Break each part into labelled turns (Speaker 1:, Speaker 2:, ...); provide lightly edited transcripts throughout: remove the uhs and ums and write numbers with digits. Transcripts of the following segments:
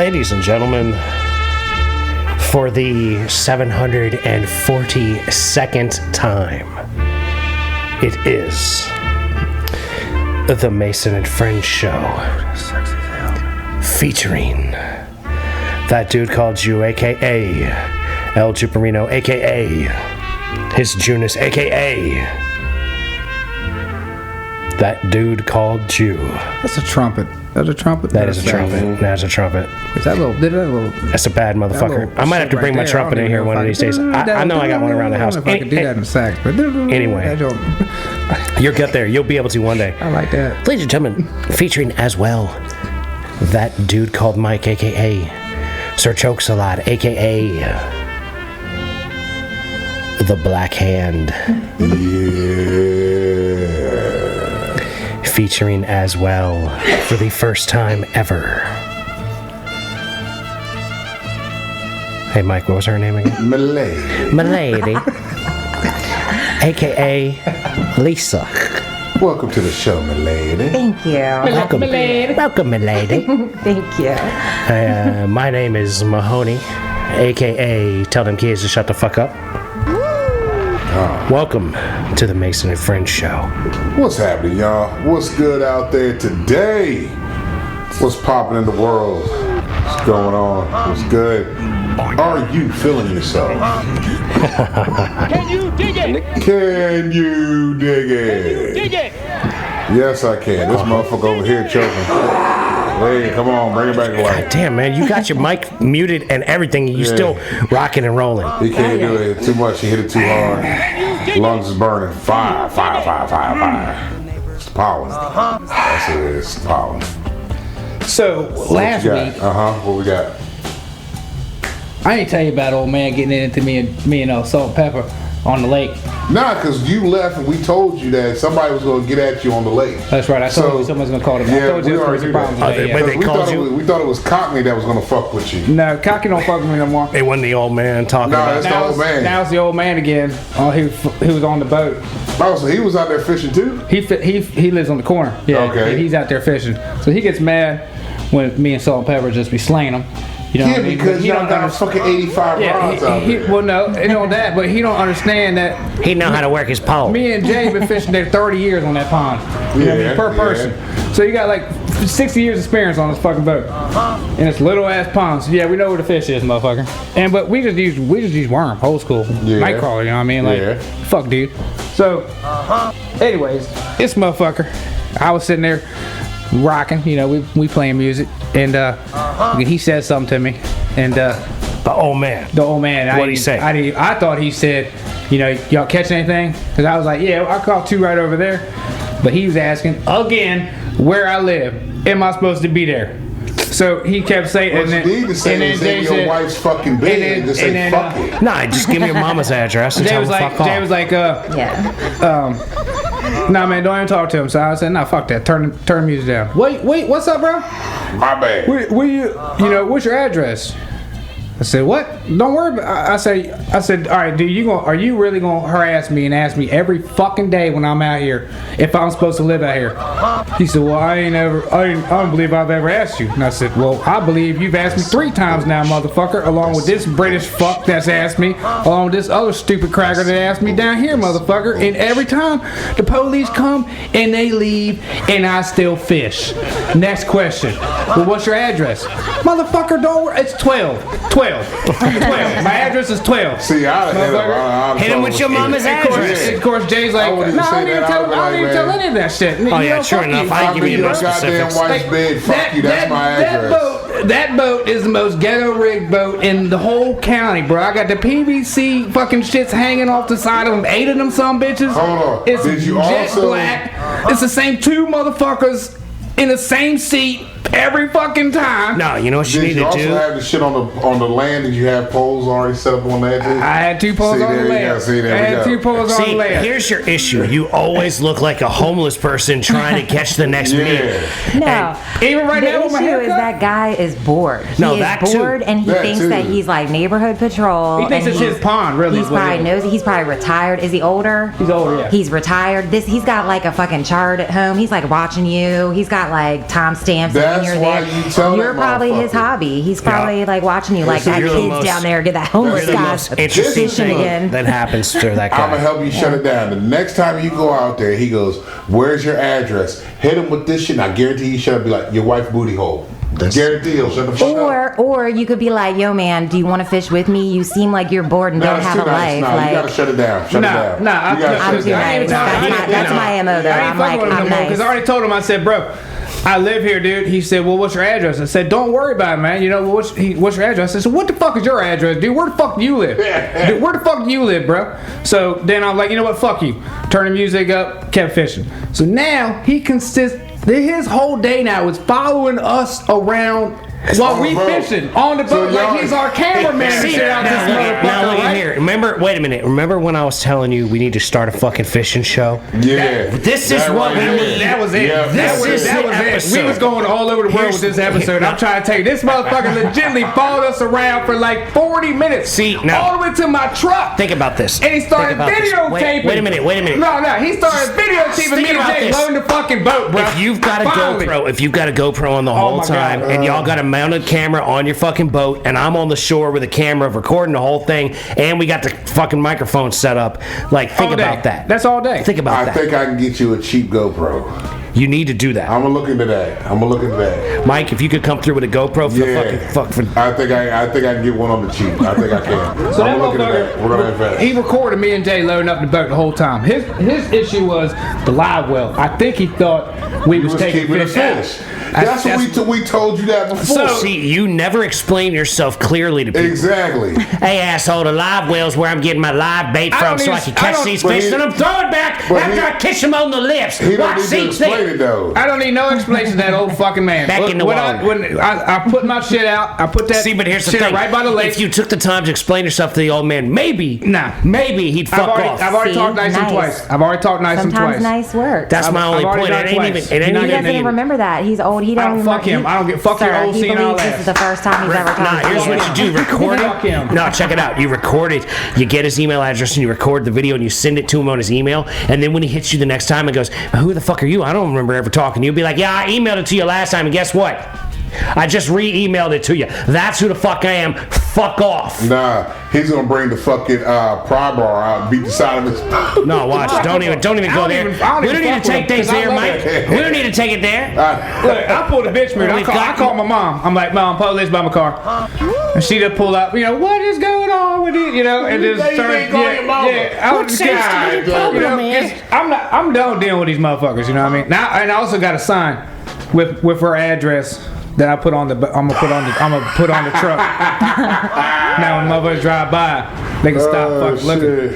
Speaker 1: Ladies and gentlemen, for the 742nd time, it is the Mason and Friends Show, featuring that dude called you, a.k.a. El Chuparino, a.k.a. His Junus, a.k.a. That dude called you.
Speaker 2: That's a trumpet. That's a trumpet.
Speaker 1: That is a trumpet. That's a trumpet.
Speaker 2: Is that little?
Speaker 1: That's a bad motherfucker. I might have to bring my trumpet in here one of these days. I know I got one around the house.
Speaker 2: I don't know if I could do that in sax, but
Speaker 1: anyway, you'll get there. You'll be able to one day.
Speaker 2: I like that.
Speaker 1: Ladies and gentlemen, featuring as well that dude called Mike, a.k.a. Sir Chokesalad, a.k.a. The Black Hand.
Speaker 3: Yeah.
Speaker 1: Featuring as well, for the first time ever. Hey, Mike, what was her name again? Milady. A.k.a. Lisa.
Speaker 3: Welcome to the show, milady.
Speaker 4: Thank you.
Speaker 1: Welcome, milady. Welcome, milady.
Speaker 4: Thank you.
Speaker 1: My name is Mahoney, a.k.a. Tell them kids to shut the fuck up. Welcome to the Mason and Friends Show.
Speaker 3: What's happening, y'all? What's good out there today? What's popping in the world? What's going on? What's good? Are you feeling yourself?
Speaker 5: Can you dig it?
Speaker 3: Can you dig it?
Speaker 5: Can you dig it?
Speaker 3: Yes, I can. This motherfucker over here choking. Hey, come on, bring it back to life.
Speaker 1: God damn, man, you got your mic muted and everything, and you still rocking and rolling.
Speaker 3: He can't do it too much. He hit it too hard. Lungs is burning. Fire. It's the pollen. That's it. It's the pollen.
Speaker 2: So last week,
Speaker 3: what we got?
Speaker 2: I didn't tell you about old man getting into me and Salt and Pepper on the lake.
Speaker 3: Nah, because you left and we told you that somebody was going to get at you on the lake.
Speaker 2: That's right. I told you someone's going to call him.
Speaker 3: Yeah,
Speaker 2: I told you
Speaker 3: we
Speaker 2: there was
Speaker 3: already
Speaker 2: a problem today.
Speaker 3: We thought it was Cockney that was going to fuck with you.
Speaker 2: No, Cockney don't fuck with me no more.
Speaker 1: It wasn't the old man talking
Speaker 3: No,
Speaker 1: about
Speaker 3: it's the old man.
Speaker 2: Now it's the old man again. Oh, he was on the boat.
Speaker 3: Oh, so he was out there fishing too?
Speaker 2: He lives on the corner. Yeah,
Speaker 3: okay.
Speaker 2: He's out there fishing. So he gets mad when me and Salt and Pepper just be slaying him. You know
Speaker 3: yeah, because you don't got fucking 85 rods out there.
Speaker 2: Well, no, it on that, but he don't understand that.
Speaker 1: He know how to work his pole.
Speaker 2: Me and Jay been fishing there 30 years on that pond. You know what I mean? Per person. So you got like 60 years experience on this fucking boat. And it's little ass pond. So yeah, we know where the fish is, motherfucker. But we just use worm, old school. Night crawler, you know what I mean? Like, fuck dude. So, anyways, this motherfucker, I was sitting there rocking, you know, we playing music, and he said something to me, and the
Speaker 1: old man.
Speaker 2: What'd
Speaker 1: he say?
Speaker 2: I thought he said, you know, y'all catch anything? Because I was like, yeah, I caught 2 right over there, but he was asking again where I live. Am I supposed to be there? So he kept saying,
Speaker 3: what you need to say is in your wife's fucking bed and just say fuck it.
Speaker 1: Nah, just give me your mama's address and
Speaker 2: Jay
Speaker 1: tell
Speaker 2: was
Speaker 1: him
Speaker 2: like,
Speaker 1: fuck off.
Speaker 2: Jay was like, nah, man, don't even talk to him. So I said, nah, fuck that. Turn the music down. Wait, what's up, bro?
Speaker 3: My bad.
Speaker 2: Where you know, what's your address? I said, what? Don't worry about I said, all right, dude, are you really gonna harass me and ask me every fucking day when I'm out here if I'm supposed to live out here? He said, well, I don't believe I've ever asked you. And I said, well, I believe you've asked me 3 times now, motherfucker, along with this British fuck that's asked me, along with this other stupid cracker that asked me down here, motherfucker. And every time the police come and they leave and I still fish. Next question. Well, what's your address? Motherfucker, don't worry. It's 12. 12. My address is 12.
Speaker 3: See,
Speaker 1: hit him with your mama's address.
Speaker 2: Of course, Jay's like, no, I don't even tell any of that shit.
Speaker 1: Oh, yeah, sure enough. I give you no specifics.
Speaker 3: Wife's bed. Fuck you. That's my address.
Speaker 2: That boat is the most ghetto rigged boat in the whole county, bro. I got the PVC fucking shits hanging off the side of them. 8 of them some bitches.
Speaker 3: Hold on.
Speaker 2: It's
Speaker 3: Did you
Speaker 2: jet
Speaker 3: also
Speaker 2: black. It's the same 2 motherfuckers in the same seat every fucking time.
Speaker 1: No, you know what you need to do?
Speaker 3: Did you also have the shit on the land? Did you have poles already set up on that?
Speaker 2: I had 2 poles on the land. I had 2 poles on the land.
Speaker 1: Here's your issue. You always look like a homeless person trying to catch the next meal.
Speaker 4: No.
Speaker 2: Even right now with my
Speaker 4: issue is
Speaker 2: haircut?
Speaker 4: that guy is bored. He
Speaker 1: that
Speaker 4: is bored,
Speaker 1: too.
Speaker 4: and he thinks that he's like neighborhood patrol.
Speaker 2: He thinks it's his pond, really.
Speaker 4: He's probably retired. Is he older?
Speaker 2: He's older, yeah.
Speaker 4: He's retired. He's got like a fucking chart at home. He's like watching you. He's got like timestamps.
Speaker 3: That's
Speaker 4: you're
Speaker 3: why
Speaker 4: there.
Speaker 3: you tell
Speaker 4: You're
Speaker 3: that
Speaker 4: probably his
Speaker 3: motherfucker.
Speaker 4: hobby. He's probably like watching you, like
Speaker 3: Listen,
Speaker 4: that
Speaker 1: you're the
Speaker 4: kid's
Speaker 1: most-
Speaker 4: down there, get that homeless
Speaker 3: You're the
Speaker 4: guy
Speaker 1: most interesting
Speaker 4: fishing
Speaker 1: thing
Speaker 4: again.
Speaker 1: that happens to that
Speaker 3: I'm gonna
Speaker 1: guy.
Speaker 3: help you shut it down. The next time you go out there, he goes, "Where's your address?" Hit him with this shit. And I guarantee he shut up. Be like, "Your wife booty hole." Guarantee he'll shut the fuck up.
Speaker 4: Or you could be like, yo man, do you want to fish with me? You seem like you're bored and
Speaker 3: No,
Speaker 4: don't
Speaker 3: it's
Speaker 4: have
Speaker 3: too
Speaker 4: a
Speaker 3: nice.
Speaker 4: life.
Speaker 3: No, you gotta
Speaker 4: Like,
Speaker 3: shut it down. Shut it down.
Speaker 2: Nah,
Speaker 3: You gotta shut
Speaker 4: I'm
Speaker 3: it
Speaker 4: too
Speaker 3: down.
Speaker 4: nice. That's my MO though. I'm like, I'm nice.
Speaker 2: Because I already told him, I said, bro, I live here, dude. He said, well, what's your address? I said, don't worry about it, man. You know, well, what's your address? I said, what the fuck is your address, dude? Where the fuck do you live? Dude, where the fuck do you live, bro? So then I'm like, you know what? Fuck you. Turn the music up, kept fishing. So now he consists, his whole day now is following us around while we
Speaker 3: bro.
Speaker 2: fishing on the boat.
Speaker 3: So
Speaker 2: like
Speaker 3: y'all-
Speaker 2: he's our cameraman and shit out this motherfucker,
Speaker 1: Now look at
Speaker 2: right?
Speaker 1: here. Remember, wait a minute. Remember when I was telling you we need to start a fucking fishing show?
Speaker 3: Yeah.
Speaker 1: This is
Speaker 3: That
Speaker 1: what
Speaker 3: right
Speaker 1: we
Speaker 3: there.
Speaker 1: need.
Speaker 2: That was it.
Speaker 3: Yeah.
Speaker 1: This is
Speaker 2: that
Speaker 1: the
Speaker 2: was it.
Speaker 1: episode.
Speaker 2: We was going all over the world with this episode. I'm trying to tell you, this motherfucker legitimately followed us around for like 40 minutes.
Speaker 1: See, now-
Speaker 2: all the way to my truck.
Speaker 1: Think about this.
Speaker 2: And he started
Speaker 1: Think about this.
Speaker 2: videotaping.
Speaker 1: Wait a minute.
Speaker 2: No, he started videotaping
Speaker 1: Think
Speaker 2: me and
Speaker 1: about
Speaker 2: Jay
Speaker 1: this.
Speaker 2: loading the fucking boat, bro.
Speaker 1: If you've got a
Speaker 2: Finally.
Speaker 1: GoPro on the whole
Speaker 2: my
Speaker 1: time,
Speaker 2: God.
Speaker 1: and y'all got a mounted camera on your fucking boat, and I'm on the shore with a camera recording the whole thing, and we got the fucking microphone set up, like, think
Speaker 2: All day.
Speaker 1: about that.
Speaker 2: That's all day.
Speaker 1: Think about
Speaker 3: I
Speaker 1: that.
Speaker 3: think I can get you a cheap GoPro.
Speaker 1: You need to do that.
Speaker 3: I'm gonna look into that.
Speaker 1: Mike, if you could come through with a GoPro for
Speaker 3: Yeah.
Speaker 1: the fuck for
Speaker 3: I think I can get one on the cheap. I think I can.
Speaker 2: So
Speaker 3: I'm
Speaker 2: that
Speaker 3: looking at that. We're gonna invest.
Speaker 2: he recorded me and Jay loading up the boat the whole time. His issue was the live well. I think he thought we
Speaker 3: He
Speaker 2: was
Speaker 3: was
Speaker 2: taking
Speaker 3: keeping the
Speaker 2: fish out.
Speaker 3: fish. That's what we told you that before.
Speaker 2: So-
Speaker 1: See, you never explain yourself clearly to people.
Speaker 3: Exactly.
Speaker 1: Hey, asshole, the live well's where I'm getting my live bait
Speaker 2: I
Speaker 1: from
Speaker 2: don't
Speaker 1: so I
Speaker 2: need-
Speaker 1: can
Speaker 2: I
Speaker 1: catch
Speaker 2: don't-
Speaker 1: these
Speaker 3: but
Speaker 1: fish
Speaker 3: he-
Speaker 1: and I'm throwing back
Speaker 3: but
Speaker 1: after
Speaker 3: he-
Speaker 1: I kiss them on the lips.
Speaker 3: He don't
Speaker 1: Watch
Speaker 3: need to
Speaker 1: these
Speaker 3: explain
Speaker 1: things.
Speaker 3: it though.
Speaker 2: I don't need no explanation to that old fucking man.
Speaker 1: Back in the
Speaker 2: when
Speaker 1: water.
Speaker 2: when I put my shit out, I put that
Speaker 1: See, but here's the
Speaker 2: shit
Speaker 1: thing.
Speaker 2: right by the lake.
Speaker 1: If you took the time to explain yourself to the old man, maybe he'd fuck off.
Speaker 2: I've already
Speaker 4: See?
Speaker 2: talked nice and
Speaker 4: Nice.
Speaker 2: twice. I've already talked nice and
Speaker 4: Sometimes
Speaker 2: twice.
Speaker 4: nice works.
Speaker 1: That's my
Speaker 2: I've
Speaker 1: only
Speaker 2: already
Speaker 1: point.
Speaker 2: done
Speaker 1: It ain't
Speaker 2: twice.
Speaker 1: even. It
Speaker 2: You're
Speaker 1: ain't
Speaker 2: not
Speaker 4: He
Speaker 1: even.
Speaker 4: doesn't even remember that. He's old. He
Speaker 2: I
Speaker 4: don't
Speaker 2: don't
Speaker 4: even
Speaker 2: fuck him. I don't get fuck your
Speaker 4: Sir,
Speaker 2: old
Speaker 4: he
Speaker 2: senile
Speaker 4: believes this
Speaker 2: ass.
Speaker 4: is the first time he's ever
Speaker 1: Nah,
Speaker 4: talked to
Speaker 1: here's
Speaker 4: you.
Speaker 1: what you do. Record
Speaker 2: Fuck him.
Speaker 1: it. No, check it out. You record it. You get his email address and you record the video and you send it to him on his email. And then when he hits you the next time and goes, "Who the fuck are you? I don't remember ever talking to you." Be like, "Yeah, I emailed it to you last time, and guess what? I just re-emailed it to you. That's who the fuck I am. Fuck off."
Speaker 3: Nah, he's gonna bring the fucking pry bar out and beat the side of his.
Speaker 1: No, watch. Don't even go there. We don't need to take things there, Mike. We don't need to take it there.
Speaker 2: Look, I pulled a bitch move. I called my mom. I'm like, "Mom, police by my car." And she just pulled up. What is going on with it? And just
Speaker 3: You
Speaker 2: started.
Speaker 3: ain't call your mama.
Speaker 2: I
Speaker 1: What
Speaker 2: was
Speaker 1: seems to be the problem, man?
Speaker 2: I'm done dealing with these motherfuckers. You know what I mean? Now, and I also got a sign with her address that I put on the. I'm gonna put on the truck. Now when motherfuckers drive by, they can stop fucking looking.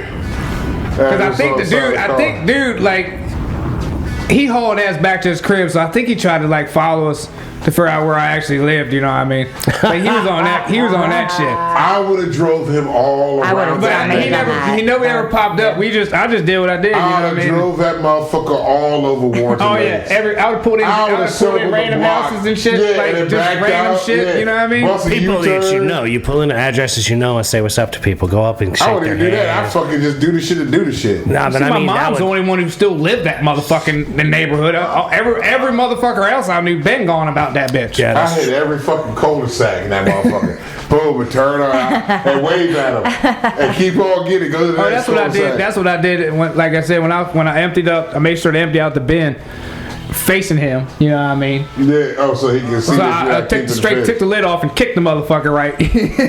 Speaker 2: Because I think the dude, like, he hauled ass back to his crib, so I think he tried to like follow us to figure out where I actually lived. You know what I mean? Like he was on that shit.
Speaker 3: I would have drove him all
Speaker 4: I would've
Speaker 3: around.
Speaker 2: But
Speaker 4: done
Speaker 3: that
Speaker 2: he
Speaker 4: that.
Speaker 3: neighborhood.
Speaker 2: never ever popped up. I just did what I did. You know what
Speaker 3: I
Speaker 2: I
Speaker 3: would have
Speaker 2: mean?
Speaker 3: drove that motherfucker all over Warrington.
Speaker 2: Oh yeah,
Speaker 3: Lakes.
Speaker 2: I would put in,
Speaker 3: I would've
Speaker 2: put in
Speaker 3: circled the
Speaker 2: random
Speaker 3: block.
Speaker 2: houses and shit,
Speaker 3: Yeah,
Speaker 2: like
Speaker 3: and then
Speaker 2: just
Speaker 3: backed
Speaker 2: random
Speaker 3: out,
Speaker 2: shit.
Speaker 3: yeah.
Speaker 2: You know what I mean?
Speaker 3: Once a
Speaker 1: People that you
Speaker 3: U-turn.
Speaker 1: know, you pull in the addresses you know and say what's up to people. Go up and
Speaker 3: I
Speaker 1: shake their
Speaker 3: wouldn't even do that. I
Speaker 1: hand.
Speaker 3: fucking just do the shit to do the shit.
Speaker 1: Nah, but
Speaker 2: See,
Speaker 1: I
Speaker 2: my
Speaker 1: mean, that
Speaker 2: mom's the
Speaker 1: would,
Speaker 2: only one who still lived that motherfucking neighborhood. Every motherfucker else I knew been gone about that bitch.
Speaker 1: yeah,
Speaker 3: I
Speaker 1: that's,
Speaker 3: hit every fucking cul-de-sac in that motherfucker. Boom, and turn around and wave at him and keep on getting. Go to the
Speaker 2: Oh,
Speaker 3: next
Speaker 2: that's what I did.
Speaker 3: cul-de-sac.
Speaker 2: That's what I did. Like I said, when I emptied up, I made sure to empty out the bin, facing him. You know what I mean?
Speaker 3: Yeah. Oh, so he can see
Speaker 2: So
Speaker 3: this.
Speaker 2: I took the lid off and kicked the motherfucker right,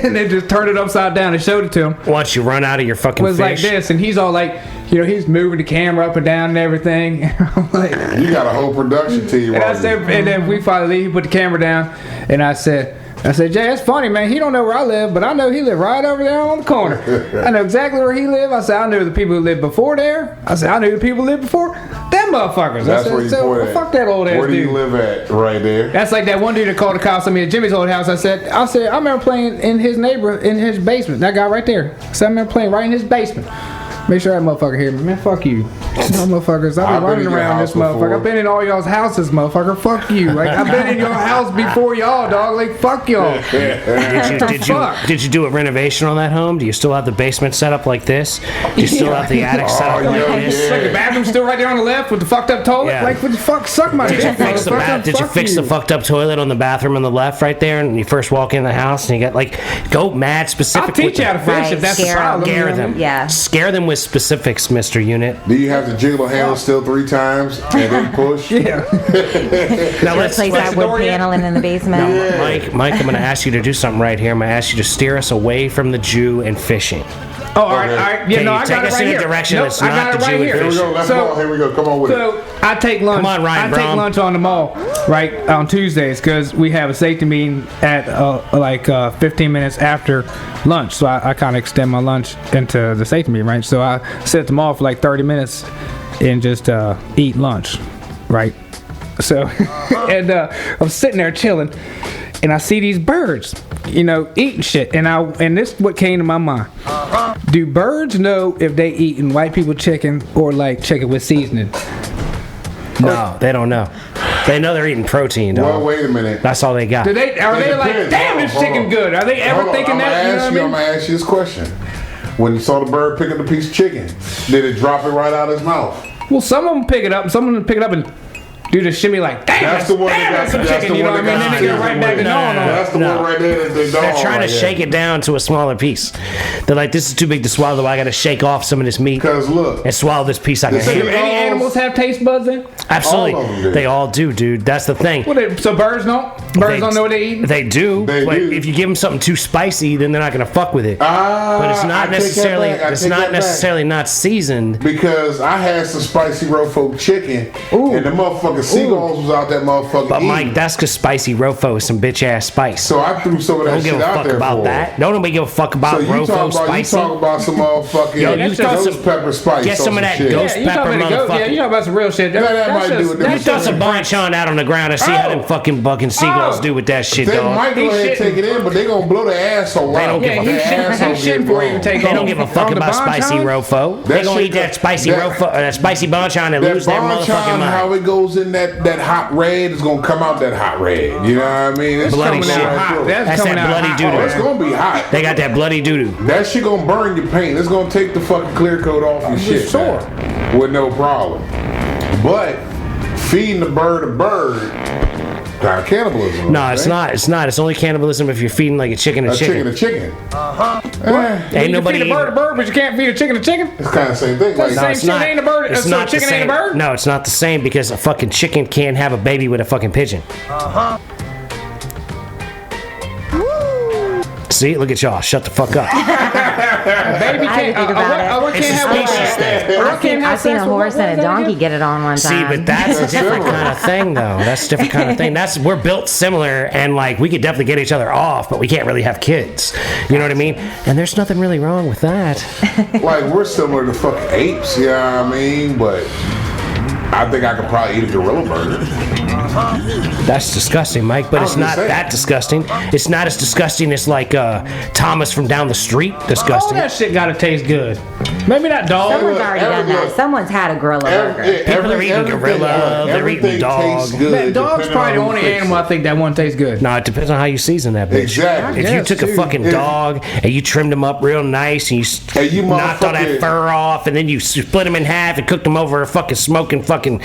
Speaker 2: and then just turned it upside down and showed it to him.
Speaker 1: once you run out of your fucking
Speaker 2: It was like
Speaker 1: fish.
Speaker 2: this, and he's all like, he's moving the camera up and down and everything. I'm like,
Speaker 3: You got a whole production team.
Speaker 2: and I
Speaker 3: on
Speaker 2: said,
Speaker 3: you.
Speaker 2: and then we finally he put the camera down, and I said, Jay, that's funny, man. He don't know where I live, but I know he lived right over there on the corner. I know exactly where he lived. I said, I knew the people who lived before there. I said, I knew the people who lived before them motherfuckers.
Speaker 3: That's
Speaker 2: I said,
Speaker 3: where you
Speaker 2: so
Speaker 3: point at.
Speaker 2: fuck that old ass
Speaker 3: Where do
Speaker 2: dude.
Speaker 3: you live at? Right there.
Speaker 2: That's like that one dude that called the cops on me at Jimmy's old house. I said, I remember playing in his basement. That guy right there. I said, I remember playing right in his basement. Make sure that motherfucker hear me, man. Fuck you. No motherfuckers. I've
Speaker 3: I've
Speaker 2: been
Speaker 3: been
Speaker 2: running
Speaker 3: in your
Speaker 2: around
Speaker 3: house
Speaker 2: this motherfucker.
Speaker 3: before.
Speaker 2: I've been in all y'all's houses, motherfucker. Fuck you. Like I've been in your house before y'all, dog. Like fuck y'all.
Speaker 1: Did you do a renovation on that home? Do you still have the basement set up like this? Do you still have the attic set up like
Speaker 3: yeah,
Speaker 1: this?
Speaker 2: Like the bathroom's still right there on the left with the fucked up toilet.
Speaker 1: Yeah.
Speaker 2: Like what the fuck? Suck my dick,
Speaker 1: Did you
Speaker 2: motherfucker.
Speaker 1: fix the fucked up toilet on the bathroom on the left right there? And you first walk in the house and you got like, go mad specific.
Speaker 2: I'll teach you how to fish
Speaker 4: Right,
Speaker 2: if that's the
Speaker 4: scare 'em.
Speaker 2: problem.
Speaker 1: Scare them.
Speaker 4: Yeah.
Speaker 1: Scare them with specifics, Mr. Unit.
Speaker 3: Do you have to jiggle the handle still 3 times and then push?
Speaker 2: Yeah.
Speaker 1: Now let's
Speaker 4: Replace that wood paneling in the basement.
Speaker 1: Mike, I'm going to ask you to do something right here. I'm going to ask you to steer us away from the Jew and fishing.
Speaker 2: Oh, all right, all right. Yeah,
Speaker 1: Can
Speaker 2: no,
Speaker 1: you
Speaker 2: I
Speaker 1: take
Speaker 2: got it
Speaker 1: us
Speaker 2: right
Speaker 1: in a
Speaker 2: here.
Speaker 1: direction
Speaker 2: Nope,
Speaker 1: that's
Speaker 2: I
Speaker 1: not
Speaker 2: got it
Speaker 1: the
Speaker 2: right
Speaker 1: Jew
Speaker 2: here.
Speaker 1: and
Speaker 3: Here we go. Let's
Speaker 2: So-
Speaker 3: go. Here we go. Come on with it.
Speaker 2: So I take lunch.
Speaker 1: Come on, Ryan
Speaker 2: I take
Speaker 1: Brown.
Speaker 2: lunch on the mall, right on Tuesdays, because we have a safety meeting at 15 minutes after lunch. So I kind of extend my lunch into the safety meeting, right? So I sit at the mall for like 30 minutes and just eat lunch, right? So and I'm sitting there chilling, and I see these birds, eating shit, and this is what came to my mind. Do birds know if they eating white people chicken or like chicken with seasoning?
Speaker 1: No, they don't know. They know they're eating protein, dog.
Speaker 3: Well, wait a minute.
Speaker 1: That's all they got.
Speaker 2: Are they like,
Speaker 3: depends.
Speaker 2: damn, this
Speaker 3: Hold on,
Speaker 2: chicken
Speaker 3: hold on.
Speaker 2: good? Are they ever
Speaker 3: Hold on,
Speaker 2: thinking that? You know what I
Speaker 3: I'm
Speaker 2: mean?
Speaker 3: gonna ask you this question. When you saw the bird pick up the piece of chicken, did it drop it right out of his mouth?
Speaker 2: Well, some of them pick it up. Some of them pick it up and do the shimmy like, damn,
Speaker 3: That's the one
Speaker 2: damn,
Speaker 3: that
Speaker 2: that's
Speaker 3: got
Speaker 2: some
Speaker 3: that's
Speaker 2: chicken.
Speaker 3: the
Speaker 2: You know
Speaker 3: one
Speaker 2: what I mean?
Speaker 3: that
Speaker 2: Then
Speaker 3: got
Speaker 2: they go right back to
Speaker 1: No,
Speaker 2: gnawing on it.
Speaker 3: That's the
Speaker 1: No.
Speaker 3: one right there.
Speaker 1: They're trying to shake it down to a smaller piece. They're like, this is too big to swallow. I got to shake off some of this meat
Speaker 3: Because look,
Speaker 1: and swallow this piece I can
Speaker 3: The
Speaker 2: Do
Speaker 1: handle.
Speaker 3: chicken-
Speaker 2: any animals have taste buds then?
Speaker 1: Absolutely.
Speaker 3: all of them do.
Speaker 1: They all do, dude. That's the thing.
Speaker 2: So birds don't? Birds don't know what they eating?
Speaker 1: They do.
Speaker 3: They
Speaker 1: but
Speaker 3: do.
Speaker 1: if you give them something too spicy, then they're not going to fuck with it. But it's not necessarily. It's not necessarily not seasoned.
Speaker 3: Because I had some spicy rofo chicken, and the motherfucking seagulls was out that motherfucking.
Speaker 1: But
Speaker 3: eating.
Speaker 1: Mike, that's because spicy rofo is some bitch ass spice.
Speaker 3: So I threw some of that
Speaker 1: Don't give
Speaker 3: shit
Speaker 1: a
Speaker 3: out
Speaker 1: fuck
Speaker 3: there
Speaker 1: about
Speaker 3: for
Speaker 1: that. Don't nobody give a fuck
Speaker 3: So
Speaker 1: about
Speaker 3: you
Speaker 1: rofo
Speaker 3: talk about
Speaker 1: spicy.
Speaker 3: you talk about some motherfucking
Speaker 1: Yo, you throw
Speaker 3: ghost
Speaker 1: some-
Speaker 3: pepper spice.
Speaker 1: get
Speaker 3: on
Speaker 1: some of that
Speaker 3: shit.
Speaker 1: ghost
Speaker 2: you talking
Speaker 1: pepper,
Speaker 2: about
Speaker 1: motherfucker.
Speaker 2: Yeah, you talking about some real shit.
Speaker 3: that might do it.
Speaker 1: You throw some bunch on out on the ground and see how them fucking seagulls do with that shit,
Speaker 3: They
Speaker 1: dog.
Speaker 3: might go ahead and take it in, but they gonna blow their asshole
Speaker 1: They
Speaker 3: out.
Speaker 1: don't give a fuck.
Speaker 2: He's shitting before he even take
Speaker 1: They
Speaker 2: off.
Speaker 1: don't give a fuck
Speaker 2: On the
Speaker 1: about spicy
Speaker 2: bonchon?
Speaker 1: rofo. They
Speaker 3: That
Speaker 1: gonna
Speaker 3: shit
Speaker 1: eat that
Speaker 3: that-
Speaker 1: spicy
Speaker 3: that-
Speaker 1: rofo, that spicy bonchon and
Speaker 3: That
Speaker 1: lose their motherfucking
Speaker 3: bonchon, how
Speaker 1: mind.
Speaker 3: it goes in that hot red is gonna come out that hot red. You know what I mean? It's
Speaker 1: Bloody
Speaker 3: coming
Speaker 1: shit.
Speaker 3: out hot.
Speaker 1: That's
Speaker 2: coming
Speaker 1: that
Speaker 2: out
Speaker 1: bloody
Speaker 2: hot.
Speaker 1: doo-doo.
Speaker 3: Oh, it's gonna be hot.
Speaker 1: They got that bloody doo-doo.
Speaker 3: That shit gonna burn your paint. It's gonna take the fucking clear coat off your shit.
Speaker 2: sure.
Speaker 3: man, with no problem. But feeding the bird a bird, kind of cannibalism.
Speaker 1: No, it's not. It's not. It's only cannibalism if you're feeding like a chicken
Speaker 3: A chicken a chicken.
Speaker 1: Ain't
Speaker 2: You
Speaker 1: nobody
Speaker 2: can feed a bird a bird, but you can't feed a chicken a chicken?
Speaker 3: It's kind of the same thing. Like,
Speaker 2: Same
Speaker 1: it's
Speaker 2: shit
Speaker 1: not.
Speaker 2: ain't a bird.
Speaker 1: It's
Speaker 2: So
Speaker 1: not the
Speaker 2: chicken
Speaker 1: same.
Speaker 2: ain't a bird?
Speaker 1: No, it's not the same because a fucking chicken can't have a baby with a fucking pigeon. See, look at y'all. Shut the fuck up.
Speaker 2: Baby
Speaker 4: I had to
Speaker 2: can't.
Speaker 4: think about it.
Speaker 1: It's a species thing.
Speaker 4: I've seen a horse and a donkey get it on one
Speaker 1: See,
Speaker 4: time.
Speaker 1: but that's a
Speaker 3: That's
Speaker 1: different
Speaker 3: similar.
Speaker 1: kind of thing, though. That's a different kind of thing. We're built similar, and like we could definitely get each other off, but we can't really have kids. You know what I mean? And there's nothing really wrong with that.
Speaker 3: like we're similar to fucking apes, you know what I mean? But I think I could probably eat a gorilla burger.
Speaker 1: That's disgusting, Mike. But
Speaker 3: I
Speaker 1: it's
Speaker 3: was
Speaker 1: not
Speaker 3: just saying.
Speaker 1: that disgusting. It's not as disgusting as like Thomas from down the street.
Speaker 2: All
Speaker 1: Disgusting.
Speaker 2: that shit gotta taste good. Maybe not dog.
Speaker 4: Someone's already done that.
Speaker 3: everything-
Speaker 4: Someone's had a gorilla burger.
Speaker 1: People are eating gorilla, they're eating dog.
Speaker 3: Tastes good,
Speaker 2: Man, dog's
Speaker 3: depending
Speaker 2: probably
Speaker 3: on
Speaker 2: the
Speaker 3: who
Speaker 2: only
Speaker 3: fixes
Speaker 2: animal
Speaker 3: it.
Speaker 2: I think that one tastes good.
Speaker 1: No, it depends on how you season that bitch.
Speaker 3: Exactly.
Speaker 1: If you
Speaker 2: Yes,
Speaker 1: took a
Speaker 2: dude.
Speaker 1: fucking dog and you trimmed him up real nice and you,
Speaker 3: Hey, you
Speaker 1: knocked all that
Speaker 3: motherfucker-
Speaker 1: fur off and then you split him in half and cooked him over a fucking smoking fucking.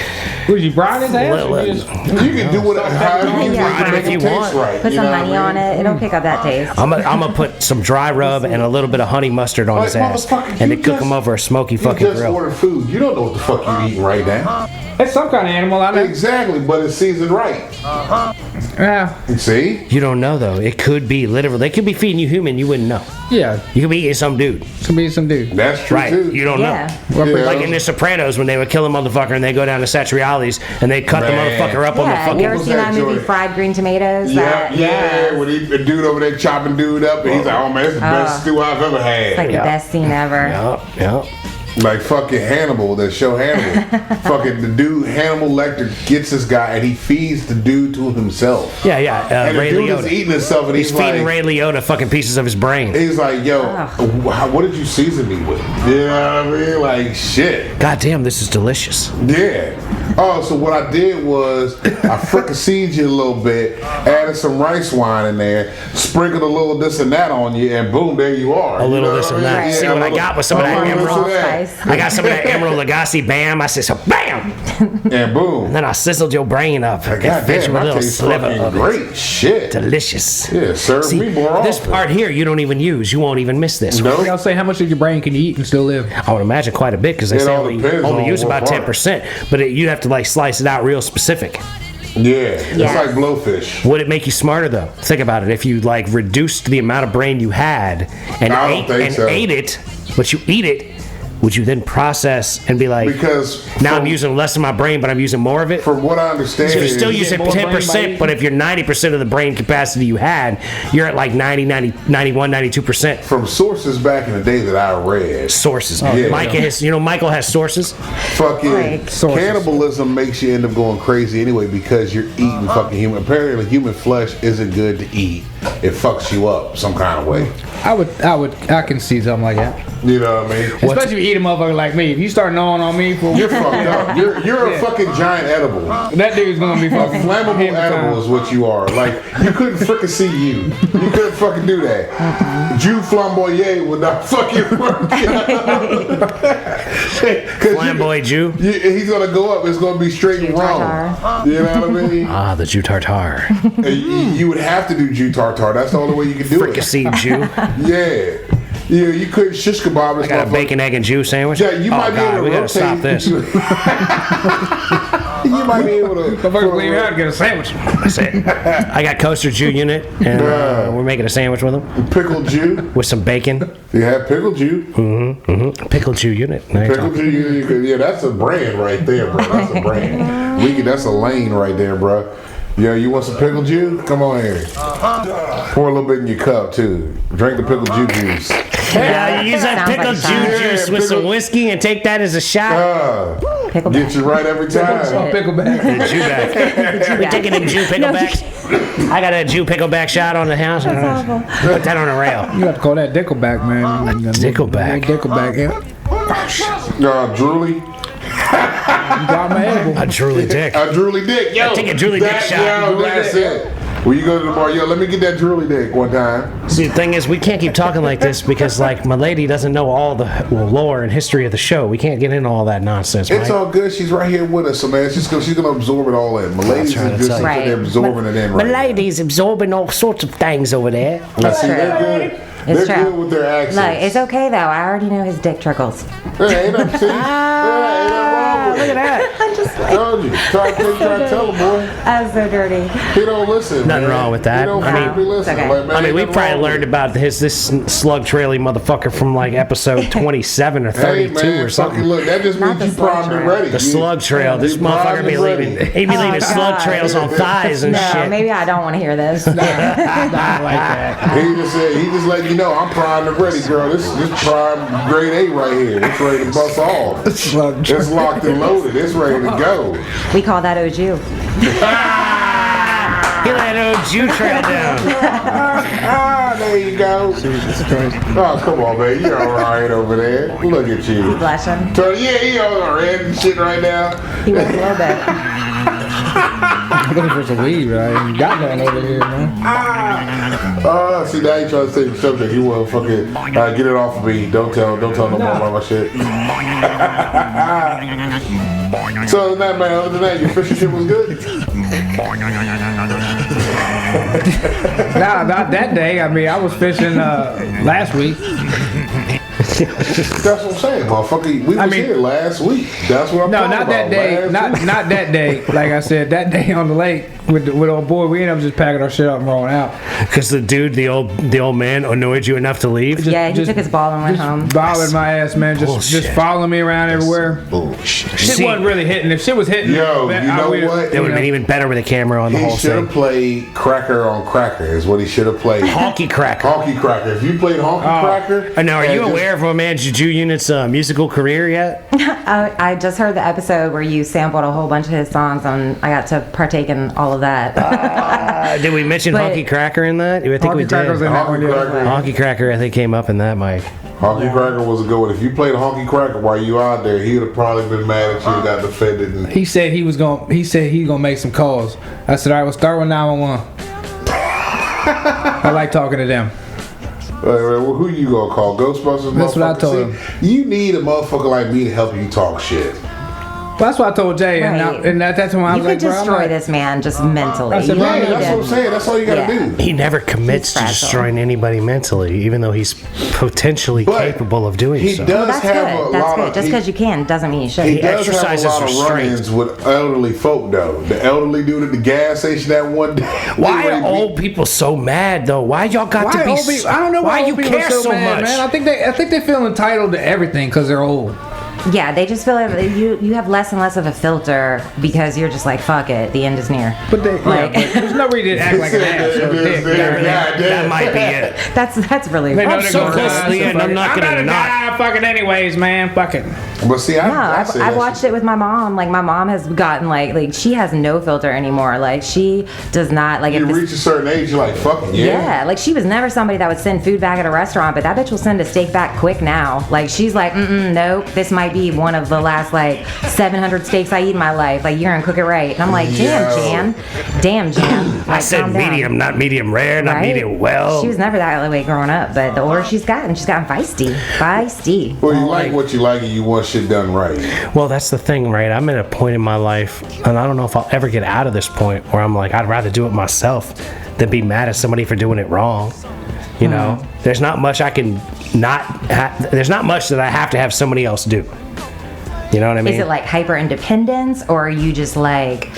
Speaker 2: Would you brine his ass? Or you just-
Speaker 3: You can do whatever however you
Speaker 4: Yeah.
Speaker 3: want to make
Speaker 1: If you
Speaker 3: it taste
Speaker 1: want.
Speaker 3: right.
Speaker 4: Put
Speaker 3: you
Speaker 4: some
Speaker 3: know what
Speaker 4: honey
Speaker 3: I
Speaker 4: on
Speaker 3: mean?
Speaker 4: it. It'll pick up that taste.
Speaker 1: I'm gonna put some dry rub and a little bit of honey mustard on
Speaker 3: Like,
Speaker 1: his ass
Speaker 3: motherfucker,
Speaker 1: and
Speaker 3: you
Speaker 1: then cook
Speaker 3: just-
Speaker 1: him over a smoky
Speaker 3: You
Speaker 1: fucking
Speaker 3: just
Speaker 1: grill.
Speaker 3: ordered food. You don't know what the fuck you eating right now.
Speaker 2: It's some kind of animal, I know.
Speaker 3: Exactly, but it's seasoned right.
Speaker 2: Yeah.
Speaker 3: See?
Speaker 1: You don't know though. It could be literally. They could be feeding you human. You wouldn't know.
Speaker 2: Yeah.
Speaker 1: You could be eating some dude.
Speaker 2: Could be some dude.
Speaker 3: That's true
Speaker 1: Right.
Speaker 3: too.
Speaker 1: You don't
Speaker 4: Yeah.
Speaker 1: know.
Speaker 3: Yeah.
Speaker 1: Like in The Sopranos when they would kill a motherfucker and they go down to Satriali's and they cut the
Speaker 3: Man.
Speaker 1: motherfucker up on the
Speaker 4: Yeah,
Speaker 1: fucking.
Speaker 4: you ever
Speaker 3: was
Speaker 4: seen
Speaker 3: that,
Speaker 4: that movie
Speaker 3: Joy?
Speaker 4: Fried Green Tomatoes?
Speaker 3: Yeah,
Speaker 4: That-
Speaker 3: yeah. When the dude over there chopping dude up, and he's like, "Oh man, it's the best stew I've ever had."
Speaker 4: It's like
Speaker 1: Yeah.
Speaker 4: the best scene ever.
Speaker 1: Yeah, yeah.
Speaker 3: Like fucking Hannibal, that show Hannibal. Fucking the dude Hannibal Lecter gets this guy and he feeds the dude to himself.
Speaker 1: Yeah.
Speaker 3: And
Speaker 1: Ray
Speaker 3: the dude
Speaker 1: Liotta.
Speaker 3: is eating himself and
Speaker 1: He's
Speaker 3: he's
Speaker 1: feeding
Speaker 3: like,
Speaker 1: Ray Liotta fucking pieces of his brain.
Speaker 3: he's like, yo, what did you season me with? You know what I mean? Like, shit.
Speaker 1: God damn, this is delicious.
Speaker 3: Yeah. Oh, so what I did was I fricasseed you a little bit, added some rice wine in there, sprinkled a little this and that on you, and boom, there you are.
Speaker 1: A little
Speaker 3: You know
Speaker 1: this
Speaker 3: what
Speaker 1: and
Speaker 3: I
Speaker 1: that.
Speaker 3: mean?
Speaker 1: See
Speaker 3: Yeah,
Speaker 1: what I got with some of that
Speaker 3: little this
Speaker 1: emerald?
Speaker 3: and that.
Speaker 4: Spice.
Speaker 1: I got some of that Emerald Lagasse bam. I said, so bam.
Speaker 3: And boom.
Speaker 1: Then I sizzled your brain up and fed you
Speaker 3: Goddamn,
Speaker 1: a
Speaker 3: I
Speaker 1: little
Speaker 3: taste
Speaker 1: sliver
Speaker 3: fucking
Speaker 1: of it.
Speaker 3: great shit.
Speaker 1: Delicious.
Speaker 3: Yeah, serve
Speaker 1: See,
Speaker 3: me more
Speaker 1: this
Speaker 3: often.
Speaker 1: part here you don't even use. You won't even miss this.
Speaker 3: No.
Speaker 2: I'll say, how much of your brain can you eat and still live?
Speaker 1: I would imagine quite a bit because they
Speaker 3: It
Speaker 1: say
Speaker 3: all
Speaker 1: only
Speaker 3: depends on
Speaker 1: use
Speaker 3: what
Speaker 1: about
Speaker 3: part.
Speaker 1: 10%. But you have to like slice it out real specific.
Speaker 3: Yeah, it's
Speaker 4: Yes.
Speaker 3: like blowfish.
Speaker 1: Would it make you smarter though? Think about it. If you like reduced the amount of brain you had and
Speaker 3: I don't think so.
Speaker 1: ate it, but you eat it, would you then process and be like,
Speaker 3: Because
Speaker 1: now I'm
Speaker 3: from-
Speaker 1: using less of my brain, but I'm using more of it?
Speaker 3: From what I understand,
Speaker 1: So you're still
Speaker 2: You
Speaker 1: using
Speaker 2: get more brain by
Speaker 1: 10%,
Speaker 2: eating?
Speaker 1: but if you're 90% of the brain capacity you had, you're at like 90, 91, 92%
Speaker 3: from sources back in the day that I read,
Speaker 1: sources.
Speaker 3: yeah.
Speaker 1: Michael has sources.
Speaker 3: fucking
Speaker 4: Right.
Speaker 2: Sources.
Speaker 3: cannibalism makes you end up going crazy anyway because you're eating fucking human. Apparently, human flesh isn't good to eat. It fucks you up some kind of way.
Speaker 2: I can see something like that.
Speaker 3: You know what I mean?
Speaker 2: Especially if you eat a motherfucker like me. If you start gnawing on me for
Speaker 3: You're fucked up. You're a fucking giant edible.
Speaker 2: that dude's gonna be
Speaker 3: A
Speaker 2: fucking
Speaker 3: flammable
Speaker 2: hammer
Speaker 3: edible
Speaker 2: time.
Speaker 3: is what you are. Like, you couldn't fricassee you. You couldn't fucking do that. Jew flamboyer would not fucking work.
Speaker 1: Flamboy Jew.
Speaker 3: He's gonna go up. It's gonna be straight and wrong.
Speaker 4: tartare.
Speaker 3: You know what I mean?
Speaker 1: Ah, the Jew tartare.
Speaker 3: And you would have to do Jew tartare. That's the only way you can do it.
Speaker 1: Fricasseed Jew.
Speaker 3: Yeah. You couldn't shish kebab.
Speaker 1: I got a bacon, egg, and Jew sandwich.
Speaker 3: Yeah, you
Speaker 1: oh,
Speaker 3: might be
Speaker 1: God,
Speaker 3: able to
Speaker 1: we gotta
Speaker 3: rotate.
Speaker 1: stop this.
Speaker 3: You might be able to.
Speaker 2: Motherfucker leave out and get a sandwich.
Speaker 1: That's it. I got Coaster Jew unit, and we're making a sandwich with them
Speaker 3: Pickled Jew.
Speaker 1: with some bacon.
Speaker 3: You have pickled Jew.
Speaker 1: Pickle Jew unit. Now you're
Speaker 3: Pickled
Speaker 1: talking.
Speaker 3: Jew. Yeah, that's a brand right there, bro. That's a brand. That's a lane right there, bro. Yeah, you want some pickled Jew? Come on here. Pour a little bit in your cup too. Drink the pickled Jew juice.
Speaker 1: Yeah, you use that
Speaker 4: Sounds
Speaker 1: pickled
Speaker 4: like
Speaker 1: Jew
Speaker 4: fun.
Speaker 1: juice
Speaker 3: Yeah,
Speaker 1: with some
Speaker 3: pickle-
Speaker 1: whiskey and take that as a shot.
Speaker 4: Pickle
Speaker 3: Get you right every time.
Speaker 2: Pickleback.
Speaker 1: Jew back. We taking them Jew picklebacks. I got a Jew pickleback shot on the house. Put that on a rail.
Speaker 2: You have to call that Dickleback, man.
Speaker 1: Dickleback.
Speaker 2: Dickleback, yeah.
Speaker 3: Drooling.
Speaker 2: You got my elbow.
Speaker 1: A drooly dick.
Speaker 3: A drooly dick. Yo,
Speaker 1: Take a drooly dick shot.
Speaker 3: Yo, that's it. When you go to the bar, yo, let me get that drooly dick one time.
Speaker 1: See, the thing is, we can't keep talking like this because, like, my lady doesn't know all the lore and history of the show. We can't get into all that nonsense,
Speaker 3: It's
Speaker 1: right?
Speaker 3: all good. She's right here with us, so man, she's gonna absorb it all in. My ladies
Speaker 1: trying
Speaker 3: are
Speaker 1: to
Speaker 3: just
Speaker 1: tell you.
Speaker 3: sitting there absorbing it in
Speaker 1: My
Speaker 3: right now.
Speaker 1: lady's absorbing all sorts of things over there.
Speaker 3: Now, see, they're good.
Speaker 4: It's
Speaker 3: They're
Speaker 4: true.
Speaker 3: good with their accents.
Speaker 4: Look, it's okay though. I already know his dick trickles.
Speaker 3: Hey, ain't nothing, see? Ain't nothing wrong with it.
Speaker 4: I'm just like,
Speaker 3: Told you. Try to tell him, boy.
Speaker 4: I'm so dirty.
Speaker 3: He don't listen.
Speaker 1: Nothing
Speaker 3: man.
Speaker 1: wrong with that.
Speaker 3: He don't
Speaker 1: I mean-
Speaker 3: be listening.
Speaker 4: Okay.
Speaker 3: Like, man,
Speaker 1: I mean,
Speaker 3: ain't
Speaker 1: we
Speaker 3: nothing
Speaker 1: probably
Speaker 3: wrong with
Speaker 1: learned
Speaker 3: it.
Speaker 1: about this slug trailing motherfucker from like episode 27 or 32
Speaker 3: Hey, man,
Speaker 1: or something.
Speaker 3: fucking look, that just
Speaker 4: Not
Speaker 3: means
Speaker 4: the
Speaker 3: you
Speaker 4: slug
Speaker 3: primed and
Speaker 4: trail.
Speaker 3: ready.
Speaker 1: The slug trail. This
Speaker 3: You
Speaker 1: motherfucker
Speaker 3: primed
Speaker 1: be
Speaker 3: and ready.
Speaker 1: leaving. He be
Speaker 4: Oh,
Speaker 1: leaving slug
Speaker 4: God.
Speaker 1: trails on thighs and
Speaker 4: No,
Speaker 1: shit.
Speaker 4: maybe I don't want to hear this.
Speaker 2: Not like that.
Speaker 3: He just said, he just letting you know, I'm primed and ready, girl. This prime grade A right here. It's ready to bust off.
Speaker 2: Slug
Speaker 3: It's locked and loaded. It's ready to go.
Speaker 4: We call that Oju.
Speaker 1: He let an old Jew trail down.
Speaker 3: There you go. Oh, come on, man. You're all right over there. Look at you.
Speaker 4: Blushing.
Speaker 3: Tony, yeah, he all red and shit right now.
Speaker 4: He was a little bit.
Speaker 2: I'm looking for some weed, right? You got none over here, man.
Speaker 3: See, now you trying to save the subject. He want to fucking get it off of me. Don't tell no more about my shit. So other than that, man, other than that, your fishing trip was good?
Speaker 2: Nah, not that day. I mean, I was fishing last week.
Speaker 3: That's what I'm saying, motherfucker. We was here last week. That's what I'm
Speaker 2: No,
Speaker 3: talking
Speaker 2: not that
Speaker 3: about.
Speaker 2: day.
Speaker 3: Last week.
Speaker 2: Not that day. Like I said, that day on the lake, with old boy, we ended up just packing our shit up and rolling out.
Speaker 1: Because the old man annoyed you enough to leave.
Speaker 4: Yeah, he took his ball and went home.
Speaker 2: Bothered my ass, man. Just following me around everywhere.
Speaker 3: Bullshit.
Speaker 2: Shit wasn't really hitting. If shit was hitting,
Speaker 3: Yo, you know what?
Speaker 1: It would have been even better with a camera on the
Speaker 3: He
Speaker 1: whole
Speaker 3: should have
Speaker 1: thing.
Speaker 3: played Cracker on Cracker. Is what he should have played.
Speaker 1: Honky Cracker.
Speaker 3: Honky Cracker. If you played Honky Cracker.
Speaker 1: Now, are you aware of my man Juju Unit's musical career yet?
Speaker 4: I just heard the episode where you sampled a whole bunch of his songs, and I got to partake in all of that.
Speaker 1: Did we mention
Speaker 4: But-
Speaker 1: Honky Cracker in that? I think we
Speaker 2: Honky
Speaker 1: did.
Speaker 2: Cracker's in that one,
Speaker 3: Honky
Speaker 2: dude.
Speaker 3: Cracker.
Speaker 1: Honky Cracker, I think, came up in that, Mike.
Speaker 3: Honky Cracker was a good one. If you played Honky Cracker while you out there, he would have probably been mad at you and got defended. And
Speaker 2: He said he was gonna make some calls. I said, all right, we'll start with 911. I like talking to them.
Speaker 3: well, who you gonna call? Ghostbusters?
Speaker 2: That's what I
Speaker 3: motherfucker?
Speaker 2: told
Speaker 3: See, you need a motherfucker like me to help you talk shit.
Speaker 2: Well, that's what I told Jay,
Speaker 4: Right.
Speaker 2: and that's when I
Speaker 4: You
Speaker 2: was
Speaker 4: could
Speaker 2: like, bro, I'm
Speaker 4: destroy
Speaker 2: like,
Speaker 4: this man just mentally.
Speaker 2: I said,
Speaker 4: You
Speaker 2: right,
Speaker 4: don't
Speaker 3: Yeah,
Speaker 4: need
Speaker 3: that's
Speaker 4: to-
Speaker 3: what I'm saying. That's all you gotta
Speaker 4: Yeah.
Speaker 3: do.
Speaker 1: He never commits
Speaker 4: He's
Speaker 1: to
Speaker 4: fragile.
Speaker 1: destroying anybody mentally, even though he's potentially
Speaker 3: But
Speaker 1: capable of doing
Speaker 3: he
Speaker 1: so.
Speaker 3: does
Speaker 4: That's
Speaker 3: have
Speaker 4: good.
Speaker 3: a
Speaker 4: That's
Speaker 3: lot
Speaker 4: good.
Speaker 3: of.
Speaker 4: Just because you can doesn't mean you should.
Speaker 3: He does have a
Speaker 1: exercises
Speaker 3: lot of
Speaker 1: restraint.
Speaker 3: run-ins with elderly folk, though. The elderly dude at the gas station that one day.
Speaker 1: Why
Speaker 3: they
Speaker 1: are old people so mad though? Why y'all got to
Speaker 2: why
Speaker 1: be?
Speaker 2: old people, I don't know why
Speaker 1: you
Speaker 2: old people
Speaker 1: care
Speaker 2: are so mad,
Speaker 1: much.
Speaker 2: man. I think they feel entitled to everything because they're old.
Speaker 4: Yeah, they just feel like you have less and less of a filter because you're just like, fuck it, the end is near.
Speaker 2: But they,
Speaker 4: Like-
Speaker 2: but there's no reason to act like an ass. or a dick.
Speaker 1: That might be it.
Speaker 4: That's really.
Speaker 2: They know
Speaker 1: I'm
Speaker 2: they're
Speaker 1: so
Speaker 2: gonna
Speaker 1: close
Speaker 2: die,
Speaker 1: to the
Speaker 2: so
Speaker 1: end,
Speaker 2: fuck
Speaker 1: I'm
Speaker 2: it.
Speaker 1: not gonna
Speaker 2: gonna
Speaker 1: not.
Speaker 2: die fucking anyways, man. Fuck it.
Speaker 3: But see,
Speaker 4: No,
Speaker 3: I say
Speaker 4: I've
Speaker 3: that
Speaker 4: watched
Speaker 3: shit.
Speaker 4: it with my mom. Like my mom has gotten like she has no filter anymore. Like she does not like.
Speaker 3: You
Speaker 4: if this-
Speaker 3: reach a certain age, you're like, fucking
Speaker 4: Yeah, like she was never somebody that would send food back at a restaurant, but that bitch will send a steak back quick now. Like she's like, nope, this might be one of the last like 700 steaks I eat in my life. Like you're gonna cook it right. And I'm like, damn, Jan.
Speaker 1: I
Speaker 4: Like,
Speaker 1: said
Speaker 4: calm down.
Speaker 1: medium, not medium rare, not
Speaker 4: Right?
Speaker 1: medium well.
Speaker 4: She was never that way growing up, but the older she's gotten feisty.
Speaker 3: Well, you like what you like and you want shit done right.
Speaker 1: Well, that's the thing, right? I'm at a point in my life, and I don't know if I'll ever get out of this point where I'm like, I'd rather do it myself than be mad at somebody for doing it wrong. You know, there's not much I can there's not much that I have to have somebody else do. You know what I mean?
Speaker 4: Is it like hyper independence, or are you just like,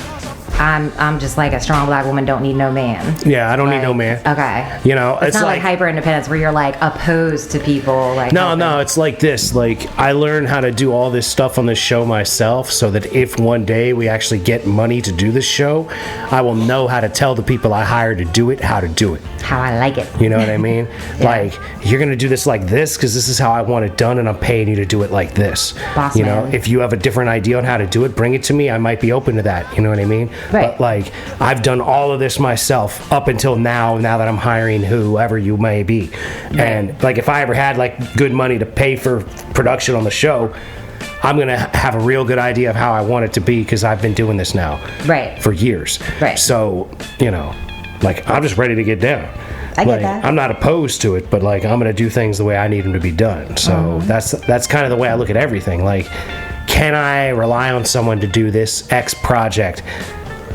Speaker 4: I'm just like a strong black woman, don't need no man?
Speaker 1: Yeah, I don't need
Speaker 4: Like,
Speaker 1: no man.
Speaker 4: Okay.
Speaker 1: You know,
Speaker 4: It's not like hyper independence where you're like opposed to people. Like
Speaker 1: No, it's like this. Like, I learned how to do all this stuff on this show myself so that if one day we actually get money to do this show, I will know how to tell the people I hire to do it how to do it.
Speaker 4: how I like it.
Speaker 1: You know what I mean? Like, you're going to do this like this because this is how I want it done, and I'm paying you to do it like this.
Speaker 4: Boss
Speaker 1: you know,
Speaker 4: man.
Speaker 1: if you have a different idea on how to do it, bring it to me. I might be open to that. You know what I mean?
Speaker 4: Right.
Speaker 1: But, like, I've done all of this myself up until now that I'm hiring whoever you may be. And, like, if I ever had, like, good money to pay for production on the show, I'm going to have a real good idea of how I want it to be because I've been doing this now
Speaker 4: Right.
Speaker 1: for years.
Speaker 4: Right.
Speaker 1: So, you know, like, I'm just ready to get down.
Speaker 4: I get
Speaker 1: Like,
Speaker 4: that.
Speaker 1: I'm not opposed to it, but like I'm gonna do things the way I need them to be done. So that's kind of the way I look at everything. Like, can I rely on someone to do this X project,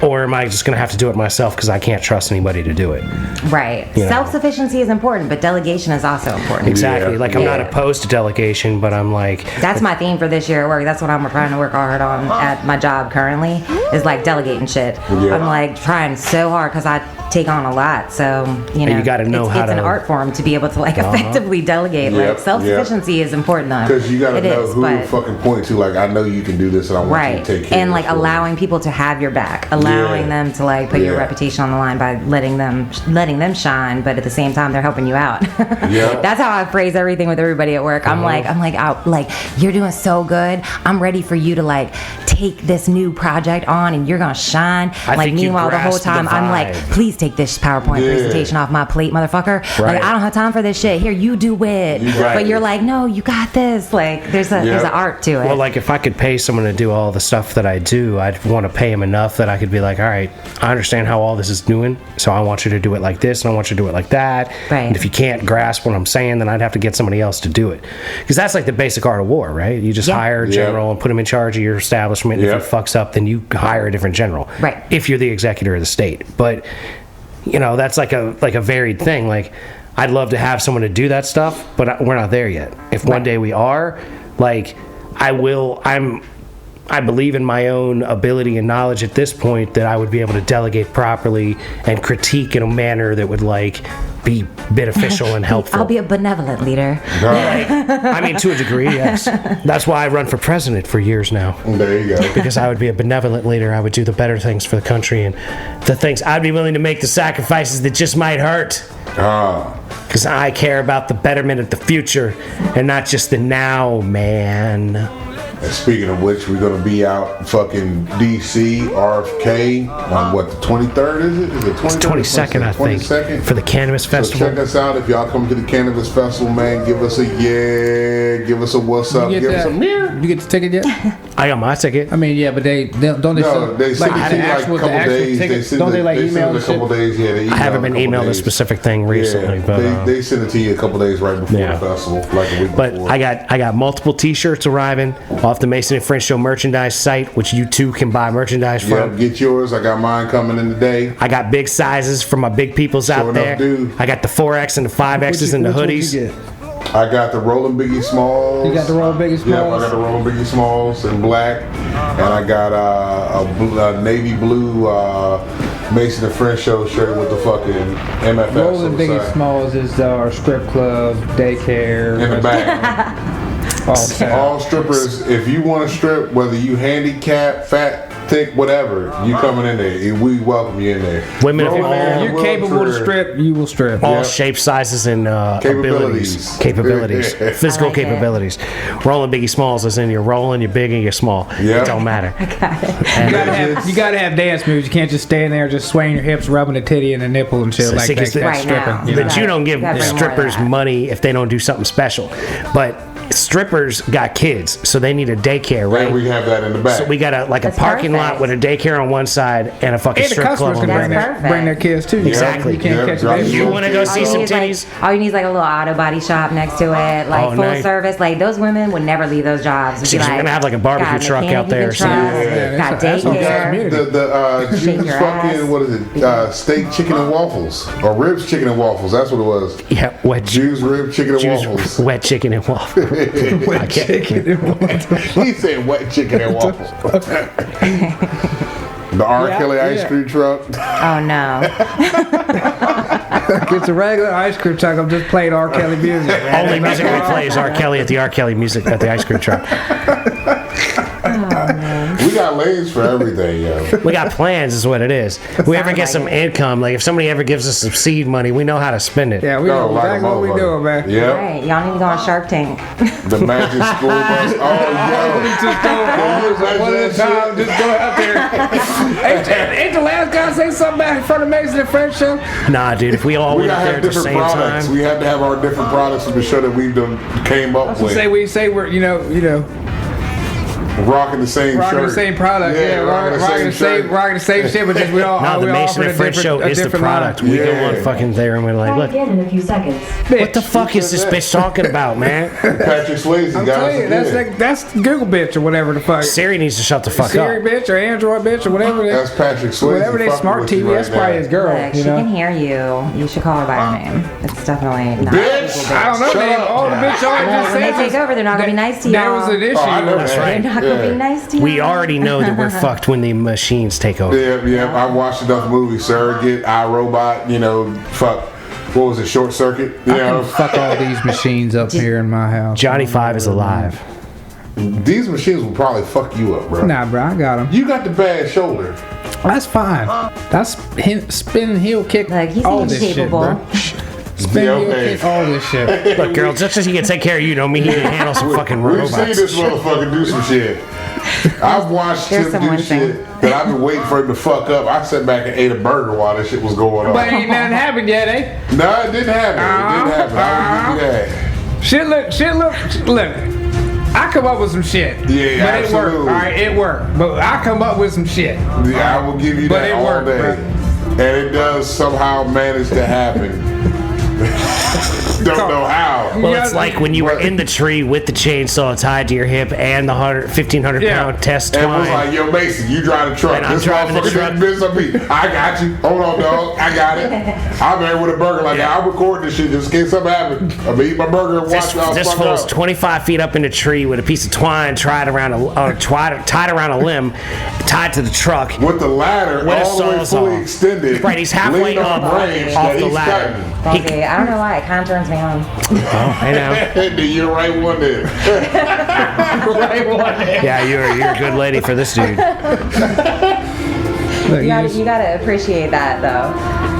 Speaker 1: or am I just gonna have to do it myself because I can't trust anybody to do it?
Speaker 4: Right.
Speaker 1: You know.
Speaker 4: Self-sufficiency is important, but delegation is also important.
Speaker 1: Exactly.
Speaker 3: Yeah.
Speaker 1: Like, I'm not
Speaker 4: Yeah.
Speaker 1: opposed to delegation, but I'm like,
Speaker 4: That's my theme for this year at work. That's what I'm trying to work hard on at my job currently, is like delegating shit.
Speaker 3: Yeah.
Speaker 4: I'm like trying so hard because I take on a lot. So, you know,
Speaker 1: you gotta know
Speaker 4: it's,
Speaker 1: how
Speaker 4: it's an
Speaker 1: to-
Speaker 4: art form to be able to like effectively delegate.
Speaker 3: Yep,
Speaker 4: Like self-sufficiency is important though.
Speaker 3: Because you got to
Speaker 4: It
Speaker 3: know
Speaker 4: is,
Speaker 3: who to
Speaker 4: but-
Speaker 3: fucking point to. Like, I know you can do this and I want you
Speaker 4: Right,
Speaker 3: to take care
Speaker 4: and
Speaker 3: of
Speaker 4: like
Speaker 3: it for me.
Speaker 4: allowing people to have your back, allowing
Speaker 3: Yeah.
Speaker 4: them to like put your
Speaker 3: Yeah.
Speaker 4: reputation on the line by letting them shine, but at the same time they're helping you out.
Speaker 3: Yeah.
Speaker 4: That's how I phrase everything with everybody at work. I'm like, you're doing so good. I'm ready for you to like take this new project on, and you're gonna shine.
Speaker 1: I
Speaker 4: Like
Speaker 1: think you
Speaker 4: meanwhile, the whole
Speaker 1: grasp the
Speaker 4: time I'm like,
Speaker 1: vibe.
Speaker 4: please take this PowerPoint
Speaker 3: Yeah.
Speaker 4: presentation off my plate, motherfucker.
Speaker 1: Right.
Speaker 4: Like I don't have time for this shit. Here, you do it.
Speaker 3: Right.
Speaker 4: But you're like, no, you got this. Like there's an art to it.
Speaker 1: well, like if I could pay someone to do all the stuff that I do, I'd want to pay him enough that I could be like, all right, I understand how all this is doing, so I want you to do it like this, and I want you to do it like that.
Speaker 4: Right.
Speaker 1: And if you can't grasp what I'm saying, then I'd have to get somebody else to do it, because that's like the basic art of war, right? You just
Speaker 4: Yeah.
Speaker 1: hire a general and put him in charge of your establishment.
Speaker 3: Yeah.
Speaker 1: If he fucks up, then you hire a different general.
Speaker 4: Right.
Speaker 1: If you're the executor of the state, but you know that's like a varied thing. Like, I'd love to have someone to do that stuff, but we're not there yet. If one day we are, like, I'm I believe in my own ability and knowledge at this point that I would be able to delegate properly and critique in a manner that would like be beneficial and helpful.
Speaker 4: I'll be a benevolent leader.
Speaker 1: I mean, to a degree, yes. That's why I run for president for years now.
Speaker 3: There you go.
Speaker 1: Because I would be a benevolent leader. I would do the better things for the country and the things I'd be willing to make the sacrifices that just might hurt. Because I care about the betterment of the future and not just the now, man.
Speaker 3: And speaking of which, we're gonna be out fucking DC, RFK on what, the 23rd is it? Is it 23rd?
Speaker 1: 22nd, I think,
Speaker 3: 22nd?
Speaker 1: for the Cannabis Festival.
Speaker 3: So check us out if y'all come to the Cannabis Festival, man. Give us a yeah, give us a what's up, give us a mirror.
Speaker 2: You get the ticket yet?
Speaker 1: I got my ticket.
Speaker 2: I mean, yeah, but don't they?
Speaker 3: No, they send it to you like a couple days.
Speaker 2: Don't they like
Speaker 3: send
Speaker 2: email
Speaker 3: it a couple days. Yeah, they
Speaker 1: I haven't been
Speaker 3: emailed
Speaker 1: emailed a specific thing recently,
Speaker 3: Yeah,
Speaker 1: but
Speaker 3: they send it to you a couple days right before
Speaker 1: Yeah.
Speaker 3: the festival, like a week
Speaker 1: but
Speaker 3: before.
Speaker 1: I got multiple T-shirts arriving off the Mason and French Show merchandise site, which you too can buy merchandise
Speaker 3: Yeah,
Speaker 1: from.
Speaker 3: get yours. I got mine coming in today.
Speaker 1: I got big sizes for my big peoples
Speaker 3: Sure
Speaker 1: out
Speaker 3: enough,
Speaker 1: there.
Speaker 3: dude.
Speaker 1: I got the 4X and the 5Xs and the
Speaker 2: Which one
Speaker 1: hoodies.
Speaker 2: you get?
Speaker 3: I got the Rolling Biggie Smalls.
Speaker 2: You got the Rolling Biggie
Speaker 3: Yeah, I
Speaker 2: Smalls?
Speaker 3: got the Rolling Biggie Smalls in black, and I got a navy blue Mason and French Show shirt with the fucking MFS
Speaker 2: Rolling
Speaker 3: on the
Speaker 2: Biggie
Speaker 3: side.
Speaker 2: Smalls is our strip club, daycare.
Speaker 3: In the back. All strippers, if you want to strip, whether you handicap, fat, thick, whatever, you coming in there. We welcome you in there.
Speaker 1: Women of
Speaker 3: Roll
Speaker 1: all-
Speaker 3: man,
Speaker 2: If you're
Speaker 3: will
Speaker 2: capable to
Speaker 3: trip.
Speaker 2: strip, you will strip.
Speaker 1: All
Speaker 3: Yep.
Speaker 1: shapes, sizes, and
Speaker 3: Capabilities.
Speaker 1: capabilities, physical
Speaker 4: I like it.
Speaker 1: capabilities. Rolling Biggie Smalls is in you're rolling, you're big, and you're small.
Speaker 3: Yep.
Speaker 1: It don't matter.
Speaker 2: You gotta have dance moves. You can't just stand there just swaying your hips, rubbing a titty and a nipple and shit like
Speaker 1: See,
Speaker 2: that.
Speaker 1: 'cause
Speaker 2: That's
Speaker 4: Right
Speaker 2: stripping.
Speaker 4: now.
Speaker 2: You know?
Speaker 1: But you don't give
Speaker 4: Gotta bring more of
Speaker 1: strippers
Speaker 4: that.
Speaker 1: money if they don't do something special. But strippers got kids, so they need a daycare, right?
Speaker 3: And we have that in the back.
Speaker 1: So we got a
Speaker 4: That's
Speaker 1: parking lot
Speaker 4: perfect.
Speaker 1: with a daycare on one side and a fucking
Speaker 2: And the
Speaker 1: strip
Speaker 2: customers
Speaker 1: club
Speaker 2: can
Speaker 1: on the
Speaker 2: bring
Speaker 1: other.
Speaker 4: That's
Speaker 2: their, bring their kids too.
Speaker 1: Exactly.
Speaker 2: You can't
Speaker 3: Yeah,
Speaker 2: catch a
Speaker 3: drop
Speaker 2: baby.
Speaker 3: your
Speaker 1: You want to go see some
Speaker 4: All you need
Speaker 1: titties?
Speaker 4: all you need is like a little auto body shop next to it, like
Speaker 1: Oh,
Speaker 4: full
Speaker 1: nice.
Speaker 4: service. Like those women would never leave those jobs. It'd
Speaker 1: See,
Speaker 4: be
Speaker 1: 'cause you're gonna have, like, a barbecue
Speaker 4: got a
Speaker 1: truck
Speaker 4: mechanic
Speaker 1: out there
Speaker 4: you
Speaker 1: or
Speaker 4: can
Speaker 1: something.
Speaker 4: trust,
Speaker 2: Yeah,
Speaker 4: got
Speaker 2: that's what
Speaker 4: daycare.
Speaker 2: community.
Speaker 3: The
Speaker 4: Shake
Speaker 3: Jew's
Speaker 4: your
Speaker 3: fucking,
Speaker 4: ass.
Speaker 3: what is it? Steak, chicken, and waffles. Or ribs, chicken, and waffles. That's what it was.
Speaker 1: Yeah, wet
Speaker 3: Jew's rib, chicken, and
Speaker 1: Jews,
Speaker 3: waffles.
Speaker 1: wet chicken and waffle. I can't.
Speaker 3: He said wet chicken and waffles. The R.
Speaker 2: Yeah,
Speaker 3: Kelly ice
Speaker 2: yeah.
Speaker 3: cream truck.
Speaker 4: Oh no!
Speaker 2: It's a regular ice cream truck. I'm just playing R. Kelly music.
Speaker 1: Only music we play is R. Kelly at the R. Kelly music at the ice cream truck.
Speaker 3: We got lanes for everything, yo.
Speaker 1: We got plans, is what it is. If we ever get
Speaker 4: like
Speaker 1: some
Speaker 4: it.
Speaker 1: income, like if somebody ever gives us some seed money, we know how to spend it.
Speaker 2: Yeah, we know
Speaker 3: like a
Speaker 2: exactly what we
Speaker 3: motherfucker.
Speaker 2: doing, man.
Speaker 3: Yep.
Speaker 4: Right, y'all need to go on Shark Tank.
Speaker 3: The Magic School Bus.
Speaker 2: One at a time, just go out there. Ain't the last guy say something back in front of Mason and French show?
Speaker 1: Nah, dude, if we all
Speaker 3: We
Speaker 1: went up
Speaker 3: gotta
Speaker 1: there
Speaker 3: have
Speaker 1: at the
Speaker 3: different
Speaker 1: same
Speaker 3: products.
Speaker 1: time.
Speaker 3: We have to have our different products to be sure that we've done came up with.
Speaker 2: We say we're
Speaker 3: Rocking the same
Speaker 2: rocking
Speaker 3: shirt.
Speaker 2: the same product. Yeah, rocking
Speaker 3: shirt.
Speaker 2: the same shit, but just we all
Speaker 1: No,
Speaker 2: we
Speaker 1: the
Speaker 2: all
Speaker 1: Mason
Speaker 2: offer
Speaker 1: and French show
Speaker 2: a
Speaker 1: is the
Speaker 2: different
Speaker 1: product.
Speaker 2: line.
Speaker 1: We go
Speaker 3: Yeah.
Speaker 1: on fucking there and we're like,
Speaker 6: Try
Speaker 1: look,
Speaker 6: again in a few seconds.
Speaker 1: what the fuck is this bitch talking about, man?
Speaker 3: Patrick Swayze
Speaker 2: I'm
Speaker 3: got us
Speaker 2: telling you,
Speaker 3: again.
Speaker 2: that's Google bitch or whatever the fuck.
Speaker 1: Siri needs to shut the fuck
Speaker 2: Siri
Speaker 1: up.
Speaker 2: bitch or Android bitch or whatever.
Speaker 3: That's Patrick Swayze.
Speaker 2: Whatever they
Speaker 3: fucking
Speaker 2: smart
Speaker 3: with
Speaker 2: TV,
Speaker 3: you right
Speaker 2: that's probably
Speaker 3: now.
Speaker 2: his girl.
Speaker 4: Look,
Speaker 2: You
Speaker 4: she can
Speaker 2: know.
Speaker 4: hear you. You should call her by her name. It's definitely not.
Speaker 3: Bitch!
Speaker 2: I don't know,
Speaker 3: Shut
Speaker 2: man.
Speaker 3: up.
Speaker 2: All the bitch always
Speaker 4: Well,
Speaker 2: just
Speaker 4: when they
Speaker 2: says
Speaker 4: take
Speaker 2: is
Speaker 4: over, they're not gonna be nice to
Speaker 2: That
Speaker 4: y'all.
Speaker 2: was an issue.
Speaker 3: Oh, I know
Speaker 1: That's
Speaker 3: that.
Speaker 1: right.
Speaker 4: They're not gonna be nice to you.
Speaker 1: We already know that we're fucked when the machines take over.
Speaker 3: Yeah. I watched enough movies. Surrogate, iRobot. Fuck. What was it? Short Circuit. You
Speaker 2: I
Speaker 3: know.
Speaker 2: can fuck all these machines up here in my house.
Speaker 1: Johnny Five is alive.
Speaker 3: These machines will probably fuck you up, bro.
Speaker 2: Nah, bro, I got him.
Speaker 3: You got the bad shoulder.
Speaker 2: That's fine. That's spin heel kick.
Speaker 4: Like, he
Speaker 2: all
Speaker 4: seems
Speaker 2: this shit,
Speaker 4: capable.
Speaker 2: bro. Spin
Speaker 3: Yeah,
Speaker 2: heel
Speaker 3: okay.
Speaker 2: kick all this shit.
Speaker 1: Look, girl, just as he can take care of you, don't mean he can handle some fucking
Speaker 3: We've
Speaker 1: robots.
Speaker 3: seen this motherfucker do some shit. I've watched
Speaker 4: Here's
Speaker 3: him
Speaker 4: some
Speaker 3: do
Speaker 4: one
Speaker 3: shit that I've been waiting for him to fuck up. I sat back and ate a burger while this shit was going on.
Speaker 2: But ain't nothing happened yet, eh?
Speaker 3: No, it didn't happen. It didn't happen. I will give you that.
Speaker 2: Shit look. I come up with some shit.
Speaker 3: Yeah,
Speaker 2: but it worked.
Speaker 3: absolutely.
Speaker 2: All right, it worked. But I come up with some shit.
Speaker 3: Yeah, I will give you
Speaker 2: But
Speaker 3: that
Speaker 2: it
Speaker 3: all
Speaker 2: worked,
Speaker 3: day.
Speaker 2: bro.
Speaker 3: And it does somehow manage to happen. Don't know how.
Speaker 1: Well, it's like when you were in the tree with the chainsaw tied to your hip and the 1,500
Speaker 2: Yeah.
Speaker 1: pound test
Speaker 3: And was
Speaker 1: twine.
Speaker 3: like, yo, Mason, you drive the truck.
Speaker 1: And I'm
Speaker 3: This
Speaker 1: driving the
Speaker 3: motherfucker
Speaker 1: truck.
Speaker 3: did business on me. I got you. Hold on, dog. I got it. I'm there with a burger. Like, I'll record this shit just in case something happens. I'm gonna eat my burger and watch y'all
Speaker 1: This
Speaker 3: fuck
Speaker 1: fool's
Speaker 3: out.
Speaker 1: 25 feet up in a tree with a piece of twine tied around a limb, tied to the truck.
Speaker 3: With the ladder
Speaker 1: With a
Speaker 3: all the way fully
Speaker 1: sawzall.
Speaker 3: extended.
Speaker 1: Right, he's halfway
Speaker 3: leaning on
Speaker 1: up
Speaker 3: branch
Speaker 1: off
Speaker 3: that
Speaker 1: the
Speaker 3: he's
Speaker 1: ladder.
Speaker 3: cutting.
Speaker 4: Okay, I don't know why. It kind of turns me on.
Speaker 1: I know.
Speaker 3: You're the right one there.
Speaker 1: Yeah, you're a good lady for this dude.
Speaker 4: You gotta appreciate that, though.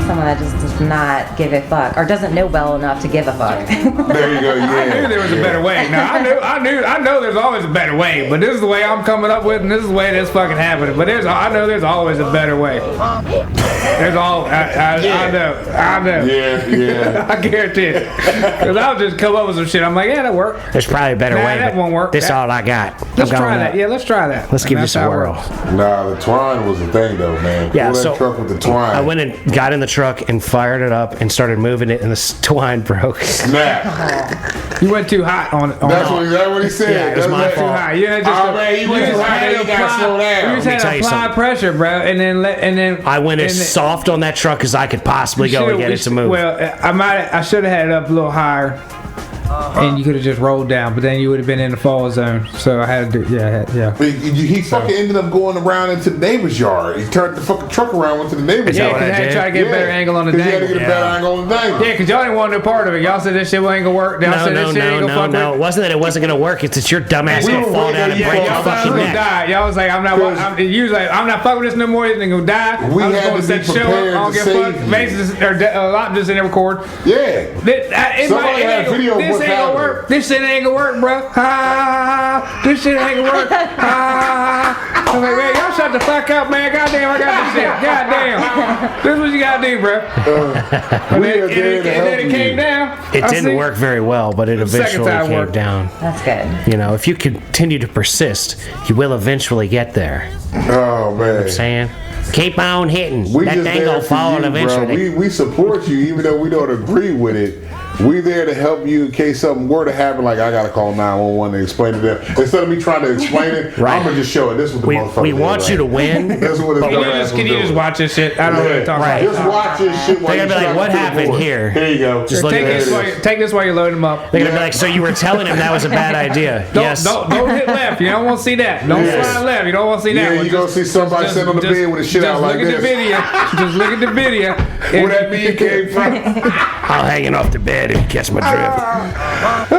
Speaker 4: Someone that just does not give a fuck or doesn't know well enough to give a fuck.
Speaker 3: There you go. Yeah.
Speaker 2: I knew there was a better way. Now I know there's always a better way, but this is the way I'm coming up with, and this is the way this fucking happening. But I know there's always a better way. There's all I know.
Speaker 3: Yeah.
Speaker 2: I guarantee it. Because I'll just come up with some shit. I'm like, yeah, that work.
Speaker 1: There's probably a better
Speaker 2: Nah,
Speaker 1: way,
Speaker 2: that
Speaker 1: but
Speaker 2: won't work.
Speaker 1: this all I got.
Speaker 2: Let's
Speaker 1: I'm
Speaker 2: try
Speaker 1: going
Speaker 2: that.
Speaker 1: up.
Speaker 2: Yeah, let's try that.
Speaker 1: Let's give
Speaker 2: And
Speaker 1: this
Speaker 2: that's
Speaker 1: a
Speaker 2: how it
Speaker 1: whirl.
Speaker 2: works.
Speaker 3: Nah, the twine was the thing though, man.
Speaker 1: Yeah,
Speaker 3: Pull that
Speaker 1: so
Speaker 3: truck with the twine.
Speaker 1: I went and got in the truck and fired it up and started moving it, and the twine broke.
Speaker 3: Snap.
Speaker 2: You went too hot on it.
Speaker 3: That's what he said.
Speaker 1: Yeah, it was
Speaker 3: That's
Speaker 1: my
Speaker 3: what-
Speaker 1: fault.
Speaker 2: Too high. You had just
Speaker 3: Oh, man, you went too high. You gotta slow down.
Speaker 2: You just
Speaker 1: Let me
Speaker 2: had
Speaker 1: tell
Speaker 2: to
Speaker 1: you
Speaker 2: apply
Speaker 1: something.
Speaker 2: pressure, bro, and then
Speaker 1: I went as soft on that truck as I could possibly go and get it to move.
Speaker 2: Well, I should have had it up a little higher, and you could have just rolled down, but then you would have been in the fall zone. So I had to do, yeah.
Speaker 3: He fucking ended up going around into the neighbor's yard. He turned the fucking truck around, went to the neighbor's
Speaker 2: Yeah,
Speaker 1: what
Speaker 3: yard.
Speaker 2: because I
Speaker 1: I
Speaker 2: had to
Speaker 1: did?
Speaker 2: try to get a better angle on the
Speaker 3: 'Cause he had to
Speaker 2: dangle.
Speaker 3: get a better angle on the dangle.
Speaker 2: Yeah, because y'all didn't want no part of it. Y'all said this shit ain't gonna work. Y'all said this shit ain't gonna fuck
Speaker 1: No.
Speaker 2: with.
Speaker 1: It wasn't that it wasn't gonna work. It's that your dumbass
Speaker 3: We
Speaker 1: gonna
Speaker 3: were
Speaker 1: fall
Speaker 3: waiting
Speaker 1: down
Speaker 3: on
Speaker 1: and
Speaker 3: you.
Speaker 1: break
Speaker 3: Yeah,
Speaker 1: your
Speaker 2: Y'all thought I was
Speaker 1: fucking
Speaker 2: gonna
Speaker 1: neck.
Speaker 2: die. Y'all was like, I'm not fucking with this no more. It's gonna die.
Speaker 3: We
Speaker 2: I'm just
Speaker 3: had
Speaker 2: gonna
Speaker 3: to
Speaker 2: set
Speaker 3: be
Speaker 2: the show up. I
Speaker 3: prepared
Speaker 2: don't
Speaker 3: to
Speaker 2: give a fuck.
Speaker 3: save you.
Speaker 2: Basis or I'm just in there record.
Speaker 3: Yeah. Somebody had a video of
Speaker 2: This
Speaker 3: what's
Speaker 2: ain't gonna
Speaker 3: happening.
Speaker 2: work. This shit ain't gonna work, bro. Ha. This shit ain't gonna work. Ha. I'm like, man, y'all shut the fuck up, man. Goddamn, I got this shit. Goddamn. This is what you gotta do, bro. And
Speaker 3: We are there to
Speaker 2: then
Speaker 3: help
Speaker 2: it came
Speaker 3: you.
Speaker 2: down.
Speaker 1: It
Speaker 2: I
Speaker 1: didn't
Speaker 2: see.
Speaker 1: work very well, but it
Speaker 2: second
Speaker 1: eventually
Speaker 2: time
Speaker 1: came
Speaker 2: worked.
Speaker 1: down.
Speaker 4: That's good.
Speaker 1: You know, if you continue to persist, you will eventually get there.
Speaker 3: Oh man.
Speaker 1: Saying, keep on hitting.
Speaker 3: We
Speaker 1: That
Speaker 3: just
Speaker 1: thing
Speaker 3: there
Speaker 1: gonna
Speaker 3: for
Speaker 1: fall
Speaker 3: you,
Speaker 1: eventually.
Speaker 3: bro. We support you even though we don't agree with it. We there to help you in case something were to happen. Like I gotta call 911 to explain to them. Instead of me trying to explain it,
Speaker 1: Right.
Speaker 3: I'm gonna just show it. This is what the
Speaker 1: We
Speaker 3: motherfucker
Speaker 1: want
Speaker 3: did,
Speaker 1: you to
Speaker 3: right?
Speaker 1: win.
Speaker 3: That's what it's
Speaker 1: But
Speaker 3: doing.
Speaker 2: Can you just watch this shit? I don't know what you're talking
Speaker 1: Right.
Speaker 2: about.
Speaker 3: Just watch this shit while
Speaker 1: They're
Speaker 3: you
Speaker 1: gonna be like,
Speaker 3: try
Speaker 1: "What
Speaker 3: to
Speaker 1: happened
Speaker 3: report."
Speaker 1: here?"
Speaker 3: Here you go.
Speaker 1: Just look
Speaker 2: Take
Speaker 1: at
Speaker 2: this,
Speaker 1: this.
Speaker 2: take this while you load them up.
Speaker 1: They're gonna be like, so you were telling him that was a bad idea? Yes.
Speaker 2: Don't hit left. You don't want to see that. Don't
Speaker 3: Yes.
Speaker 2: slide left. You don't want to see that.
Speaker 3: Yeah,
Speaker 2: one.
Speaker 3: you gonna see somebody sitting on the bed with his shit out like
Speaker 2: Just look at
Speaker 3: this.
Speaker 2: the video. Just look at the video.
Speaker 3: Where that being came from?
Speaker 1: I'm hanging off the bed if you catch my drift.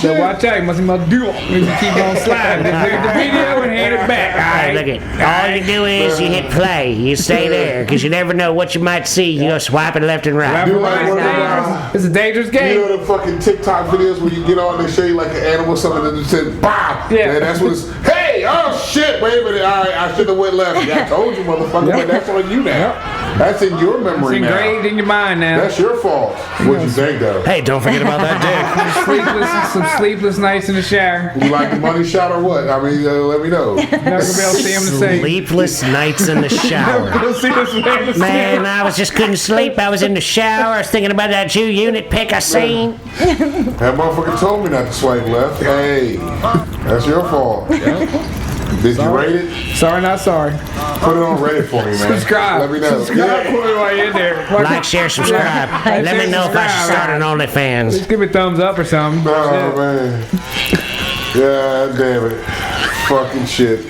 Speaker 2: So watch out. You must be my duel. You keep on sliding. Just look at the video and hand it back. All
Speaker 1: Hey,
Speaker 2: right.
Speaker 1: look it. All you do is you hit play. You stay there because you never know what you might see. You go swiping left and right.
Speaker 2: Left
Speaker 3: You
Speaker 2: and
Speaker 3: like
Speaker 2: right is
Speaker 3: one of them,
Speaker 2: dangerous. It's a dangerous
Speaker 3: You
Speaker 2: game.
Speaker 3: know the fucking TikTok videos where you get on and show you like an animal something and it says "Bah!"
Speaker 2: Yeah.
Speaker 3: And that's what it's. Hey, oh shit! Wait a minute. All right, I should have went left. Yeah, I told you, motherfucker. But that's on you now. That's in your
Speaker 2: It's
Speaker 3: memory now.
Speaker 2: engraved in your mind now.
Speaker 3: That's your fault. What you think though?
Speaker 1: Hey, don't forget about that dick.
Speaker 2: Some sleepless nights in the shower.
Speaker 3: You like the money shot or what? I mean, let me know.
Speaker 2: Never gonna be able to see him the same.
Speaker 1: Sleepless nights in the shower.
Speaker 2: Never see this man the
Speaker 1: Man,
Speaker 2: same.
Speaker 1: I was just couldn't sleep. I was in the shower. I was thinking about that Jew unit pick I seen.
Speaker 3: That motherfucker told me not to swipe left. Hey, that's your fault. Did you rate it?
Speaker 2: Sorry, not sorry.
Speaker 3: Put it on Reddit for me, man.
Speaker 2: Subscribe.
Speaker 3: Let me know.
Speaker 2: Subscribe
Speaker 3: Yeah.
Speaker 2: for me while you're in there.
Speaker 1: Like, share, subscribe.
Speaker 2: Like,
Speaker 1: Let me
Speaker 2: share,
Speaker 1: know if I should
Speaker 2: subscribe.
Speaker 1: start an OnlyFans.
Speaker 2: Just give me a thumbs up or something.
Speaker 3: Oh man. Yeah, damn it. Fucking shit.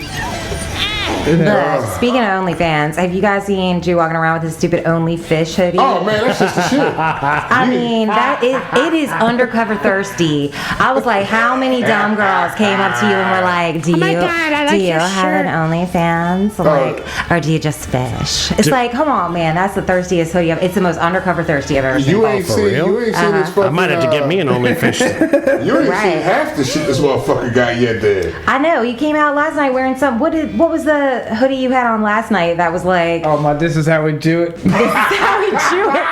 Speaker 4: But speaking of OnlyFans, have you guys seen Jew walking around with his stupid Only Fish hoodie?
Speaker 3: Oh man, that's just the shit.
Speaker 4: I mean, it is undercover thirsty. I was like, how many dumb girls came up to you and were like, do you have an OnlyFans? Like, or do you just fish? It's like, come on, man, that's the thirstiest hoodie It's the most undercover thirsty I've ever seen.
Speaker 3: You ain't
Speaker 1: for
Speaker 3: seen
Speaker 1: real?
Speaker 3: this fucking.
Speaker 1: I might have to get me an OnlyFans.
Speaker 3: You ain't
Speaker 4: Right.
Speaker 3: seen half the shit this motherfucker got yet, there.
Speaker 4: I know, you came out last night wearing some, what was the hoodie you had on last night that was like,
Speaker 2: Oh my, this is how we do it.
Speaker 4: how we drew it?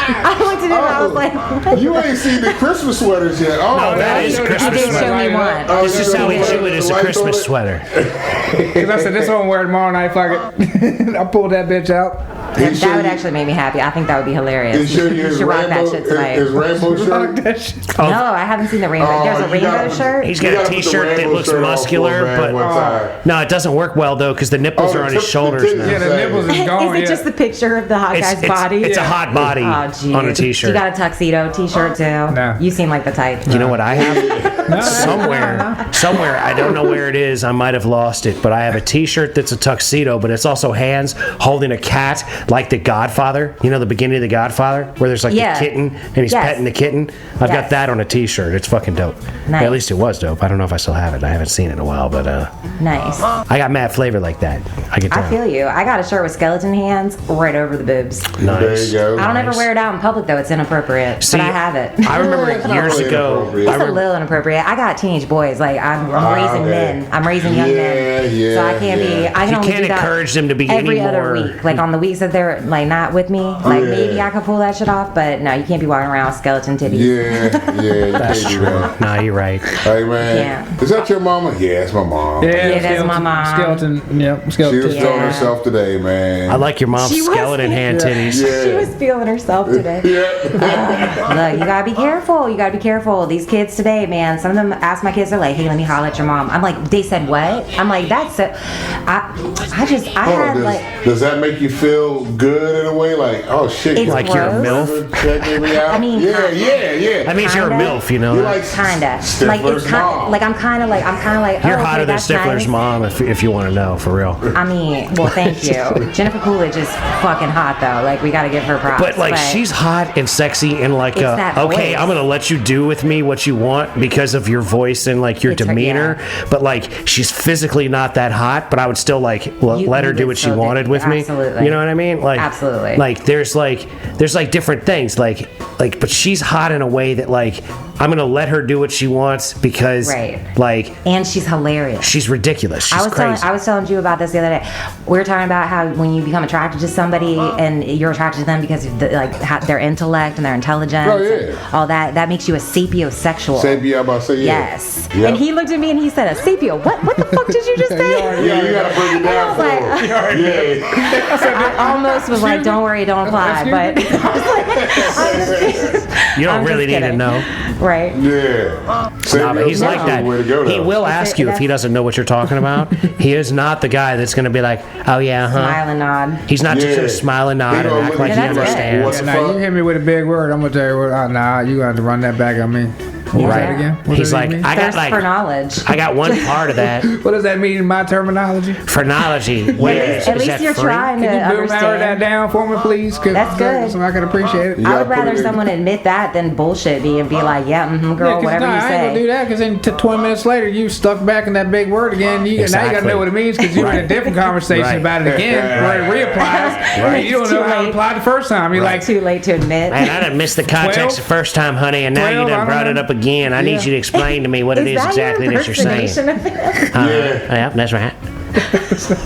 Speaker 4: I looked at it and I was like, what?
Speaker 3: You ain't seen the Christmas sweaters yet. Oh,
Speaker 1: No, that is
Speaker 2: You
Speaker 1: Christmas
Speaker 4: did show
Speaker 1: sweater.
Speaker 4: me one.
Speaker 3: Oh,
Speaker 1: This is how we
Speaker 3: you
Speaker 1: do it as a
Speaker 3: lights on
Speaker 1: Christmas
Speaker 3: it?
Speaker 1: sweater.
Speaker 2: Because I said, this one wear tomorrow night, fuck it. I pulled that bitch out.
Speaker 3: He show
Speaker 4: That would
Speaker 3: you-
Speaker 4: actually make me happy. I think that would be hilarious.
Speaker 3: He showed you
Speaker 4: You
Speaker 3: his
Speaker 4: should rock that
Speaker 3: rainbow,
Speaker 4: shit tonight.
Speaker 3: his rainbow shirt.
Speaker 4: No, I haven't seen the rainbow. There's a
Speaker 3: you
Speaker 4: rainbow
Speaker 3: gotta-
Speaker 4: shirt.
Speaker 1: He's
Speaker 3: You
Speaker 1: got a
Speaker 3: gotta put the
Speaker 1: t-shirt that
Speaker 3: rainbow
Speaker 1: looks
Speaker 3: shirt on for
Speaker 1: muscular,
Speaker 3: him, man,
Speaker 1: but
Speaker 3: one time.
Speaker 1: no, it doesn't work well though because the nipples
Speaker 3: Oh,
Speaker 1: are on
Speaker 3: the
Speaker 1: his shoulders
Speaker 3: titties.
Speaker 1: now.
Speaker 2: Yeah, the nipples is gone.
Speaker 4: Is it
Speaker 2: yeah.
Speaker 4: just the picture of the hot guy's body?
Speaker 1: It's a hot body
Speaker 4: Oh, geez.
Speaker 1: on a t-shirt.
Speaker 4: You got a tuxedo t-shirt too.
Speaker 2: No.
Speaker 4: You seem like the type.
Speaker 1: You know what I have? Somewhere, I don't know where it is. I might have lost it, but I have a T-shirt that's a tuxedo, but it's also hands holding a cat, like the Godfather. You know, the beginning of the Godfather, where there's like
Speaker 4: Yeah.
Speaker 1: the kitten and he's
Speaker 4: Yes.
Speaker 1: petting the kitten. I've got
Speaker 4: Yes.
Speaker 1: that on a T-shirt. It's fucking dope.
Speaker 4: Nice.
Speaker 1: At least it was dope. I don't know if I still have it. I haven't seen it in a while, but
Speaker 4: Nice.
Speaker 1: I got mad flavor like that. I get
Speaker 4: I
Speaker 1: down.
Speaker 4: feel you. I got a shirt with skeleton hands right over the boobs.
Speaker 1: Nice.
Speaker 3: There you go.
Speaker 4: I don't ever wear it out in public though. It's inappropriate.
Speaker 1: See,
Speaker 4: but I have it.
Speaker 1: I remember
Speaker 3: It's not
Speaker 1: years
Speaker 3: really
Speaker 1: ago.
Speaker 3: inappropriate.
Speaker 1: I
Speaker 4: It's a
Speaker 1: remember,
Speaker 4: little inappropriate. I got teenage boys. Like I'm raising
Speaker 3: okay.
Speaker 4: men. I'm raising young men.
Speaker 3: Yeah,
Speaker 4: So I can't
Speaker 3: yeah.
Speaker 4: be. I can
Speaker 1: You
Speaker 4: only
Speaker 1: can't
Speaker 4: do that
Speaker 1: encourage them to be
Speaker 4: every
Speaker 1: any
Speaker 4: other
Speaker 1: more-
Speaker 4: week. Like on the weeks that they're like not with me. Like
Speaker 3: Yeah.
Speaker 4: maybe I could pull that shit off. But no, you can't be walking around with skeleton titties.
Speaker 3: Yeah, you
Speaker 1: that's
Speaker 3: can't do
Speaker 1: true.
Speaker 3: that.
Speaker 1: Nah, you're right.
Speaker 3: Hey man,
Speaker 4: Yeah.
Speaker 3: is that your mama? Yeah, it's my mom.
Speaker 4: Yeah, that's my mom.
Speaker 2: Skeleton, yep,
Speaker 3: She
Speaker 2: skeleton.
Speaker 3: was feeling
Speaker 4: Yeah.
Speaker 3: herself today, man.
Speaker 1: I like your mom's
Speaker 4: She was-
Speaker 1: skeleton hand
Speaker 2: Yeah.
Speaker 1: titties.
Speaker 3: Yeah.
Speaker 4: She was feeling herself today.
Speaker 3: Yeah.
Speaker 4: Look, you gotta be careful. You gotta be careful. These kids today, man. Some of them ask my kids, they're like, "Hey, let me holler at your mom." I'm like, "They said what?" I'm like, "That's so." I had like.
Speaker 3: Does that make you feel good in a way? Like, oh shit,
Speaker 4: It's
Speaker 1: Like you're a
Speaker 4: gross.
Speaker 1: MILF?
Speaker 3: Checking me out.
Speaker 4: I mean,
Speaker 3: yeah.
Speaker 1: That means you're a
Speaker 4: Kinda.
Speaker 1: MILF, you know.
Speaker 3: You like
Speaker 4: Kinda.
Speaker 3: Stifler's
Speaker 4: Like it's kind
Speaker 3: mom.
Speaker 4: like I'm kind of like
Speaker 1: You're
Speaker 4: oh,
Speaker 1: hotter
Speaker 4: okay,
Speaker 1: than
Speaker 4: that's
Speaker 1: Stifler's
Speaker 4: nice.
Speaker 1: mom, if you want to know, for real.
Speaker 4: I mean, well, thank you. Jennifer Coolidge is fucking hot though. Like we gotta give her props.
Speaker 1: But like she's hot and sexy and like
Speaker 4: It's that
Speaker 1: okay,
Speaker 4: voice.
Speaker 1: I'm gonna let you do with me what you want because of your voice and like your
Speaker 4: It's her-
Speaker 1: demeanor. But like she's physically not that hot, but I would still like let her
Speaker 4: you
Speaker 1: do
Speaker 4: would
Speaker 1: what she
Speaker 4: still do-
Speaker 1: wanted with me.
Speaker 4: absolutely.
Speaker 1: You know what I mean? Like
Speaker 4: Absolutely.
Speaker 1: Like there's different things. Like but she's hot in a way that like I'm gonna let her do what she wants because
Speaker 4: Right.
Speaker 1: like
Speaker 4: and she's hilarious.
Speaker 1: she's ridiculous. She's crazy.
Speaker 4: I was telling you about this the other day. We were talking about how when you become attracted to somebody and you're attracted to them because of their intellect and their intelligence,
Speaker 3: Oh, yeah.
Speaker 4: and all that makes you a sapiosexual.
Speaker 3: Sapia, I'm about to say yeah.
Speaker 4: Yes.
Speaker 3: Yep.
Speaker 4: And he looked at me and he said, "A sapio? What the fuck did you just say?"
Speaker 3: Yeah, you gotta break it down
Speaker 4: I
Speaker 3: for
Speaker 4: was
Speaker 3: him.
Speaker 4: like-
Speaker 3: Yeah.
Speaker 4: I almost was like, "Don't worry, don't apply," but
Speaker 1: You don't
Speaker 4: I'm
Speaker 1: really
Speaker 4: just
Speaker 1: need to
Speaker 4: kidding.
Speaker 1: know.
Speaker 4: right.
Speaker 3: Yeah.
Speaker 1: Nah,
Speaker 3: Sapia
Speaker 1: but he's
Speaker 3: is
Speaker 1: like
Speaker 3: the way to go,
Speaker 1: that. He
Speaker 3: though.
Speaker 1: will ask you if he doesn't know what you're talking about. He is not the guy that's going to be like, "Oh yeah, huh."
Speaker 4: Smile and nod.
Speaker 1: He's not just
Speaker 3: Yeah.
Speaker 1: going to smile and
Speaker 3: He
Speaker 1: nod and
Speaker 3: gonna
Speaker 1: act
Speaker 3: look
Speaker 1: like
Speaker 3: at
Speaker 1: he
Speaker 4: you and be like,
Speaker 1: understands.
Speaker 3: What the
Speaker 2: Now you
Speaker 3: fuck?
Speaker 2: hit me with a big word. I'm gonna tell you what. Nah, you got to run that back on me. What was
Speaker 4: Yeah.
Speaker 2: that again? What
Speaker 1: He's
Speaker 2: does that
Speaker 1: like,
Speaker 2: mean?
Speaker 1: I got
Speaker 4: Thirst for
Speaker 1: like,
Speaker 4: knowledge.
Speaker 1: I got one part of that
Speaker 2: What does that mean in my terminology?
Speaker 1: phrenology. Wait,
Speaker 4: At least you're trying to
Speaker 2: Can you boom that
Speaker 4: understand.
Speaker 2: down for me, please?
Speaker 4: That's good.
Speaker 2: So I can appreciate it.
Speaker 3: You
Speaker 4: I
Speaker 3: gotta
Speaker 4: would
Speaker 3: put
Speaker 4: rather
Speaker 3: it in-
Speaker 4: someone admit that than bullshit me and be like, "Yeah, girl,
Speaker 2: Yeah, 'cause
Speaker 4: whatever
Speaker 2: no,
Speaker 4: you
Speaker 2: I ain't gonna do
Speaker 4: say."
Speaker 2: that because then 20 minutes later you stuck back in that big word again. Now you
Speaker 1: Exactly.
Speaker 2: gotta know what it means because you're in a
Speaker 1: Right.
Speaker 2: different conversation
Speaker 1: Right.
Speaker 2: about it again where it reapplies.
Speaker 1: Right.
Speaker 2: You don't
Speaker 4: It's
Speaker 2: know
Speaker 4: too
Speaker 2: how it
Speaker 4: late.
Speaker 2: applied the first time. You're like,
Speaker 4: It's too late to admit.
Speaker 1: Man, I done missed the context
Speaker 2: 12?
Speaker 1: the first time, honey, and now you
Speaker 2: 12, I
Speaker 1: done
Speaker 2: don't
Speaker 1: brought it
Speaker 2: know.
Speaker 1: up again. I need
Speaker 2: Yeah.
Speaker 1: you to explain to me what it is
Speaker 4: that
Speaker 1: exactly
Speaker 4: your
Speaker 1: that you're saying.
Speaker 4: impersonation of him?
Speaker 1: Yeah, that's right.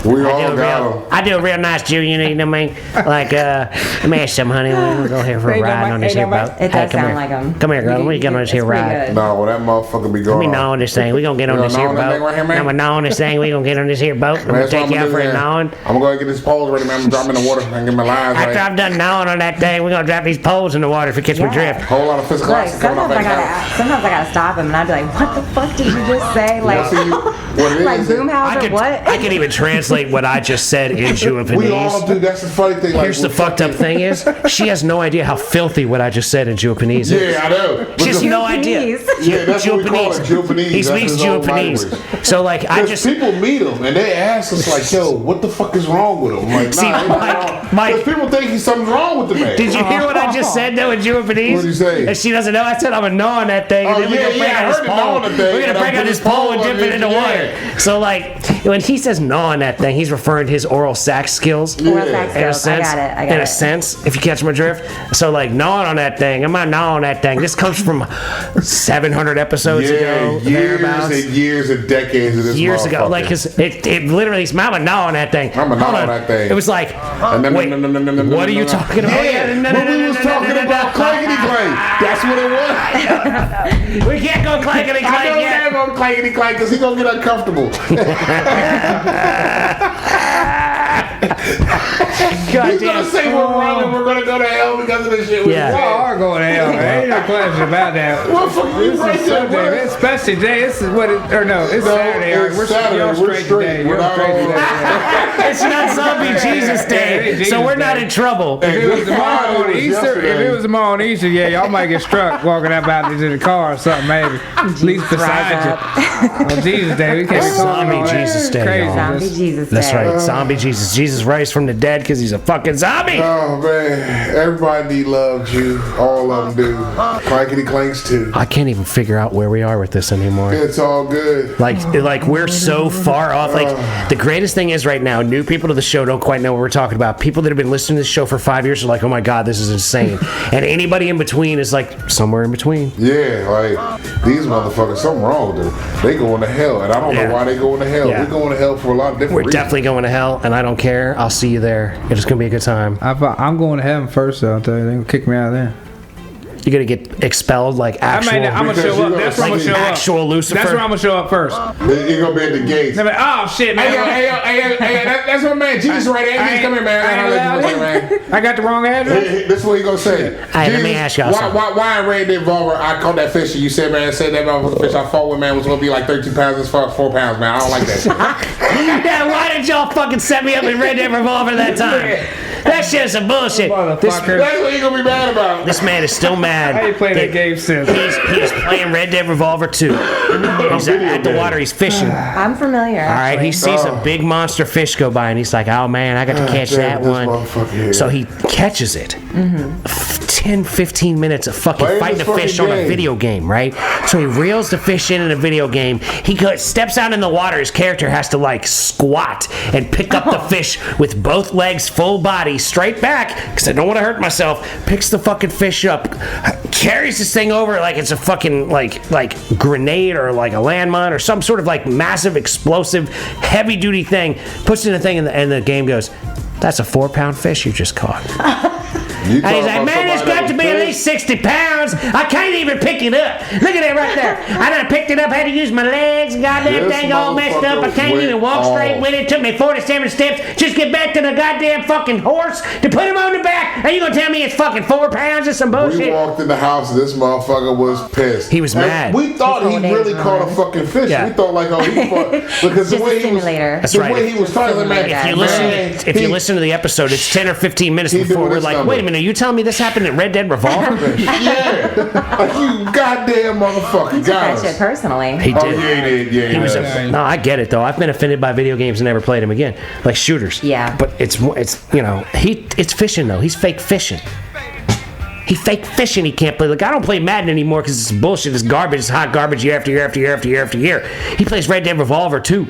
Speaker 3: We
Speaker 1: I
Speaker 3: all
Speaker 1: do, a
Speaker 3: got
Speaker 1: real,
Speaker 3: him.
Speaker 1: I do a real nice Junior, you know what I mean? Like, let me ask you something, honey. We'll go here for a
Speaker 2: Hey,
Speaker 1: ride
Speaker 2: don't
Speaker 1: on
Speaker 2: mind-
Speaker 1: this
Speaker 2: hey,
Speaker 1: here
Speaker 2: don't
Speaker 1: boat.
Speaker 2: mind-
Speaker 4: It does
Speaker 1: come
Speaker 4: sound
Speaker 1: here.
Speaker 4: like him.
Speaker 1: Come here, girl. Let me get on this here
Speaker 4: It's pretty
Speaker 1: ride.
Speaker 4: good.
Speaker 3: No, well, that motherfucker be
Speaker 1: Let
Speaker 3: going
Speaker 1: me
Speaker 3: on.
Speaker 1: gnaw on this thing. We gonna get on
Speaker 3: You
Speaker 1: this
Speaker 3: gonna
Speaker 1: here
Speaker 3: gnaw on that thing
Speaker 1: boat.
Speaker 3: right here, man?
Speaker 1: I'm gonna gnaw on this thing. We gonna get on this here boat. I'm gonna
Speaker 3: That's what
Speaker 1: take you
Speaker 3: I'm
Speaker 1: out
Speaker 3: gonna
Speaker 1: for
Speaker 3: do
Speaker 1: a
Speaker 3: now.
Speaker 1: gnawing.
Speaker 3: I'm gonna go get this poles ready, man. I'm dropping in the water and get my lines
Speaker 1: After
Speaker 3: right.
Speaker 1: I'm done gnawing on that thing, we're gonna drop these poles in the water if it catch my
Speaker 4: Yeah.
Speaker 1: drift.
Speaker 3: Whole lot of physical
Speaker 4: Like
Speaker 3: action coming off
Speaker 4: sometimes
Speaker 3: that
Speaker 4: sometimes I gotta stop him and I'd be like, "What the fuck did you just say?" Like,
Speaker 3: see, what it
Speaker 4: like
Speaker 3: is-
Speaker 4: Boomhauser, what?
Speaker 1: I can even translate what I just said in
Speaker 3: We all
Speaker 1: Japanese.
Speaker 3: do. That's the funny thing. Like,
Speaker 1: Here's the
Speaker 3: we
Speaker 1: fucked up
Speaker 3: fucking-
Speaker 1: thing is, she has no idea how filthy what I just said in Japanese is.
Speaker 3: Yeah, I know.
Speaker 1: She has
Speaker 3: Because-
Speaker 1: no idea.
Speaker 4: Japanese.
Speaker 3: Yeah, that's what we call it, Japanese.
Speaker 1: He
Speaker 3: That's
Speaker 1: speaks
Speaker 3: his own
Speaker 1: Japanese.
Speaker 3: language.
Speaker 1: So like, I
Speaker 3: Because
Speaker 1: just
Speaker 3: people meet him and they ask us like, "Yo, what the fuck is wrong with him?" Like,
Speaker 1: See,
Speaker 3: nah, ain't nothing wrong.
Speaker 1: Mike-
Speaker 3: Because people think something's wrong with the man.
Speaker 1: Did you hear what I just said though in Japanese?
Speaker 3: What'd you say?
Speaker 1: And she doesn't know. I said I'm a gnaw on that thing, and
Speaker 3: Oh,
Speaker 1: then we're
Speaker 3: yeah,
Speaker 1: gonna break
Speaker 3: yeah, I
Speaker 1: out this
Speaker 3: heard it, gnaw
Speaker 1: pole.
Speaker 3: on the thing,
Speaker 1: We're gonna
Speaker 3: and I
Speaker 1: break
Speaker 3: put
Speaker 1: out this
Speaker 3: this
Speaker 1: pole and
Speaker 3: pole
Speaker 1: dip it in the
Speaker 3: yeah.
Speaker 1: water. So like, when he says gnaw on that thing, he's referring to his oral sex skills.
Speaker 4: Oral
Speaker 3: Yeah.
Speaker 4: sex
Speaker 1: In a
Speaker 4: skills. I
Speaker 1: sense,
Speaker 4: got it. I got
Speaker 1: in
Speaker 4: it.
Speaker 1: a sense, if you catch my drift. So like gnawing on that thing, I'm not gnawing on that thing. This comes from 700 episodes
Speaker 3: Yeah,
Speaker 1: ago,
Speaker 3: years
Speaker 1: thereabouts.
Speaker 3: and years and decades of this
Speaker 1: Years ago,
Speaker 3: motherfucker.
Speaker 1: like, cause it literally, I'm a gnaw on that thing.
Speaker 3: I'm a gnaw
Speaker 1: Hold
Speaker 3: on that thing.
Speaker 1: It was like,
Speaker 3: And then-
Speaker 1: wait, what are you talking about?
Speaker 3: Yeah, when we was talking about clankety clank. That's what it was.
Speaker 1: We can't go clankety
Speaker 3: I know
Speaker 1: clank
Speaker 3: that
Speaker 1: yet.
Speaker 3: gonna clankety clank because he gonna get uncomfortable. He's gonna say we're wrong and we're gonna go to hell because of this shit.
Speaker 1: Yeah.
Speaker 2: We are going to hell, man. Ain't no question about that.
Speaker 3: Motherfucker, you right there, bro.
Speaker 2: Especially today. This is what it, or no, it's
Speaker 3: No,
Speaker 2: Saturday.
Speaker 3: it's
Speaker 2: We're
Speaker 3: Saturday.
Speaker 2: y'all
Speaker 3: We're
Speaker 2: straight
Speaker 3: straight.
Speaker 2: today.
Speaker 3: We're
Speaker 2: You're
Speaker 3: not
Speaker 2: straight
Speaker 3: all-
Speaker 2: today.
Speaker 1: It's not Zombie Jesus Day, so we're not in trouble.
Speaker 2: If it was tomorrow on Easter, if it was tomorrow on Easter, yeah, y'all might get struck walking up out into the car or something, maybe. At least beside you. On Jesus Day, we can't be
Speaker 1: Zombie
Speaker 2: talking all that.
Speaker 1: Jesus Day,
Speaker 2: Crazy.
Speaker 1: y'all.
Speaker 4: Zombie Jesus
Speaker 1: That's
Speaker 4: Day.
Speaker 1: right, Zombie Jesus. Jesus raised from the dead because he's a fucking zombie.
Speaker 3: Oh man, everybody need love, Jew. All of them do. Clankety clanks too.
Speaker 1: I can't even figure out where we are with this anymore.
Speaker 3: It's all good.
Speaker 1: Like we're so far off. Like the greatest thing is right now, new people to the show don't quite know what we're talking about. People that have been listening to this show for 5 years are like, oh my god, this is insane. And anybody in between is like somewhere in between.
Speaker 3: Yeah, like these motherfuckers, something wrong with them. They going to hell, and I don't
Speaker 1: Yeah.
Speaker 3: know why they going to hell.
Speaker 1: Yeah.
Speaker 3: We're going to hell for a lot of different
Speaker 1: We're
Speaker 3: reasons.
Speaker 1: definitely going to hell, and I don't care. I'll see you there. It's gonna be a good time.
Speaker 2: I'm going to heaven first, though. I'll tell you. They're going to kick me out of there.
Speaker 1: You're gonna get expelled like actual.
Speaker 2: I'm going to
Speaker 3: Because
Speaker 2: show
Speaker 3: you
Speaker 2: up.
Speaker 3: gonna
Speaker 2: That's where I'm going to
Speaker 3: see
Speaker 2: show up.
Speaker 1: actual Lucifer.
Speaker 2: That's where I'm going to show up first.
Speaker 3: You're going to be at the gates.
Speaker 2: They're like, oh, shit, man.
Speaker 3: That's my man. Jesus right there. Jesus, come here, man.
Speaker 2: I got the wrong address.
Speaker 3: This is what he gonna say.
Speaker 1: Hey, let me ask y'all something.
Speaker 3: Why I ran that revolver? I caught that fish. And you said, man, said that motherfucking fish I fought with, man, was gonna be like 13 pounds. It's 4 pounds, man. I don't like that.
Speaker 1: Yeah, why did y'all fucking set me up in Red Dead Revolver that time? That shit's some bullshit.
Speaker 2: Motherfucker.
Speaker 3: That's what you gonna be mad about.
Speaker 1: This man is still mad.
Speaker 2: I ain't played that game since.
Speaker 1: He's playing Red Dead Revolver 2. He's at the water. He's fishing. All
Speaker 4: I'm familiar.
Speaker 1: right, he sees a big monster fish go by, and he's like, "Oh man, I got to catch
Speaker 3: damn,
Speaker 1: that
Speaker 3: this
Speaker 1: one."
Speaker 3: motherfucker here.
Speaker 1: So he catches it. 10, 15 minutes of fucking
Speaker 3: Playing
Speaker 1: fighting a
Speaker 3: this
Speaker 1: fish
Speaker 3: fucking
Speaker 1: on a
Speaker 3: game.
Speaker 1: video game, right? So he reels the fish in a video game. He steps out in the water. His character has to like squat and pick up the fish with both legs, full body, straight back, because I don't want to hurt myself. Picks the fucking fish up, carries this thing over like it's a fucking like grenade or like a landmine or some sort of like massive explosive heavy duty thing. Puts it in the thing, and the game goes, "That's a 4-pound fish you just caught."
Speaker 3: You
Speaker 1: And he's
Speaker 3: talking
Speaker 1: like,
Speaker 3: about
Speaker 1: man, it's
Speaker 3: somebody
Speaker 1: got to
Speaker 3: that
Speaker 1: be at
Speaker 3: was
Speaker 1: least 60 pounds. I can't even pick it up. Look at it right there. I done picked it up, had to use my legs. Goddamn
Speaker 3: This
Speaker 1: thing all messed up. I
Speaker 3: motherfucker
Speaker 1: can't even
Speaker 3: went
Speaker 1: walk straight
Speaker 3: off.
Speaker 1: with it. It took me 47 steps just get back to the goddamn fucking horse to put him on the back. And you gonna tell me it's fucking 4 pounds or some
Speaker 3: We
Speaker 1: bullshit?
Speaker 3: walked in the house. This motherfucker was pissed.
Speaker 1: He was
Speaker 3: And
Speaker 1: mad.
Speaker 3: We thought he
Speaker 4: 4 days
Speaker 3: really caught a
Speaker 4: run.
Speaker 3: fucking fish.
Speaker 1: Yeah.
Speaker 3: We thought like, oh, he fought because the
Speaker 4: Just
Speaker 3: way
Speaker 4: a
Speaker 3: he was.
Speaker 4: simulator.
Speaker 1: That's
Speaker 3: The
Speaker 1: right.
Speaker 3: way he was talking, man.
Speaker 1: If you
Speaker 3: man,
Speaker 1: listen, if you listen to the episode, it's 10 or 15 minutes
Speaker 3: He
Speaker 1: before
Speaker 3: doing
Speaker 1: we're
Speaker 3: this
Speaker 1: like,
Speaker 3: number.
Speaker 1: wait a minute, are you telling me this happened at Red Dead Revolver?
Speaker 3: Yeah, like you goddamn motherfucker,
Speaker 4: He took that
Speaker 3: got
Speaker 4: shit
Speaker 3: us.
Speaker 4: personally.
Speaker 1: He
Speaker 3: Oh
Speaker 1: did.
Speaker 3: yeah, he did. Yeah,
Speaker 1: He was
Speaker 3: does.
Speaker 1: no, I get it though. I've been offended by video games and never played them again, like shooters.
Speaker 4: Yeah.
Speaker 1: But it's it's fishing though. He's fake fishing. He fake fishing. He can't play. Like I don't play Madden anymore because it's bullshit. It's garbage. It's hot garbage year after year after year after year after year. He plays Red Dead Revolver too,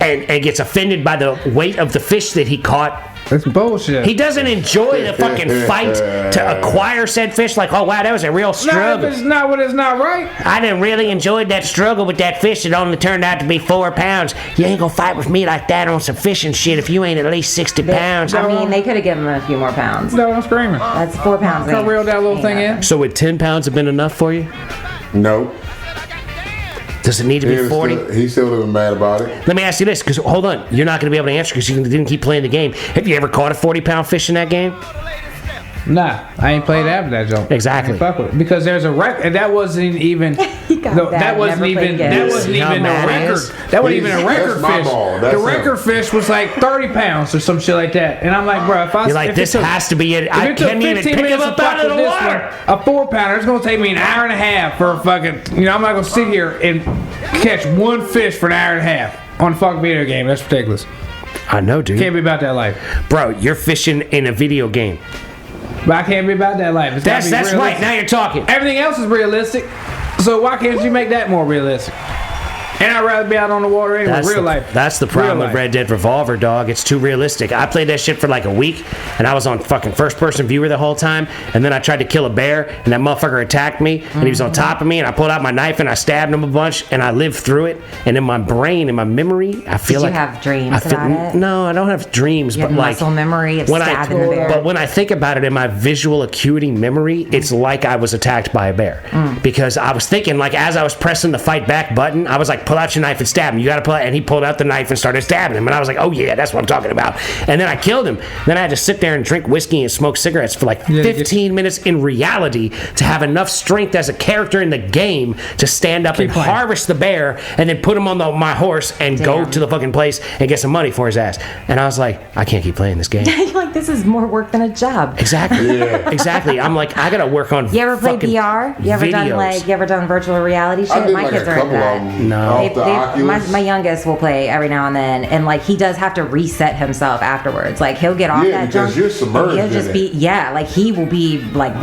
Speaker 1: and gets offended by the weight of the fish that he caught.
Speaker 2: That's bullshit.
Speaker 1: He doesn't enjoy the fucking fight to acquire said fish. Like, oh wow, that was a real
Speaker 2: Nah, if
Speaker 1: struggle.
Speaker 2: it's not what it's not right.
Speaker 1: I done really enjoyed that struggle with that fish that only turned out to be 4 pounds. You ain't gonna fight with me like that on some fishing shit if you ain't at least 60 pounds.
Speaker 4: I mean, they could have given him a few more pounds.
Speaker 2: No, I'm screaming.
Speaker 4: That's 4 pounds.
Speaker 2: Can I reel that little thing in?
Speaker 1: So would 10 pounds have been enough for you?
Speaker 3: No,
Speaker 1: Does it need to be 40?
Speaker 3: He still would have been mad about it.
Speaker 1: Let me ask you this, because hold on, you're not going to be able to answer because you didn't keep playing the game. Have you ever caught a 40-pound fish in that game?
Speaker 2: Nah, I ain't played after that joke.
Speaker 1: Exactly.
Speaker 2: I ain't fuck with it. Because there's a record, and that wasn't even.
Speaker 4: got
Speaker 2: that wasn't
Speaker 4: never
Speaker 2: even.
Speaker 4: played
Speaker 2: That
Speaker 4: games.
Speaker 2: wasn't
Speaker 1: You know
Speaker 2: even
Speaker 1: how
Speaker 2: a
Speaker 1: mad it
Speaker 2: record.
Speaker 1: is?
Speaker 2: That wasn't even a
Speaker 3: That's
Speaker 2: record
Speaker 3: my
Speaker 2: fish.
Speaker 3: ball.
Speaker 2: The
Speaker 3: That's
Speaker 2: record fish was like 30 pounds or some shit like that. And I'm like, bro, if I
Speaker 1: You're like,
Speaker 2: if
Speaker 1: this
Speaker 2: it took,
Speaker 1: has to be it.
Speaker 2: if
Speaker 1: I
Speaker 2: it took
Speaker 1: can't even
Speaker 2: 15
Speaker 1: pick him
Speaker 2: minutes
Speaker 1: up
Speaker 2: to
Speaker 1: out of
Speaker 2: fuck
Speaker 1: the
Speaker 2: with this
Speaker 1: water.
Speaker 2: one, a 4-pounder, it's gonna take me an hour and a half for a fucking. I'm not gonna sit here and catch one fish for an hour and a half on a fucking video game. That's ridiculous.
Speaker 1: I know, dude.
Speaker 2: Can't be about that life.
Speaker 1: Bro, you're fishing in a video game.
Speaker 2: But I can't be about that life. It's gotta be
Speaker 1: That's
Speaker 2: realistic.
Speaker 1: right. Now you're talking.
Speaker 2: Everything else is realistic, so why can't you make that more realistic? And I'd rather be out on the water anyway, real life.
Speaker 1: That's the problem
Speaker 2: Real
Speaker 1: with
Speaker 2: life.
Speaker 1: Red Dead Revolver, dog. It's too realistic. I played that shit for like a week, and I was on fucking first-person viewer the whole time, and then I tried to kill a bear, and that motherfucker attacked me, and he was on top of me, and I pulled out my knife, and I stabbed him a bunch, and I lived through it, and in my brain, in my memory, I feel
Speaker 4: Did
Speaker 1: like...
Speaker 4: you have dreams
Speaker 1: I feel,
Speaker 4: about it?
Speaker 1: No, I don't have dreams,
Speaker 4: You
Speaker 1: but
Speaker 4: have
Speaker 1: like...
Speaker 4: muscle memory of
Speaker 1: when
Speaker 4: stabbing the bear.
Speaker 1: But when I think about it in my visual acuity memory, it's like I was attacked by a bear. Because I was thinking, like, as I was pressing the fight back button, I was like pull out your knife and stab him. You got to pull out. And he pulled out the knife and started stabbing him. And I was like, oh yeah, that's what I'm talking about. And then I killed him. Then I had to sit there and drink whiskey and smoke cigarettes for like 15 minutes in reality to have enough strength as a character in the game to stand up and harvest the bear and then put him on my horse and go to the fucking place and get some money for his ass. And I was like, I can't keep playing this game.
Speaker 4: You're like, this is more work than a job.
Speaker 1: Exactly. Exactly. I'm like, I gotta work on.
Speaker 4: You ever play VR? You ever done virtual reality shit?
Speaker 3: I did
Speaker 4: My
Speaker 3: like
Speaker 4: kids
Speaker 3: a
Speaker 4: are into
Speaker 3: couple
Speaker 4: that.
Speaker 3: of them.
Speaker 1: No.
Speaker 3: Off the Oculus.
Speaker 4: My youngest will play every now and then, and like he does have to reset himself afterwards. Like he'll get off that
Speaker 3: because
Speaker 4: junk.
Speaker 3: you're submerged
Speaker 4: He'll just
Speaker 3: in
Speaker 4: be like he will be like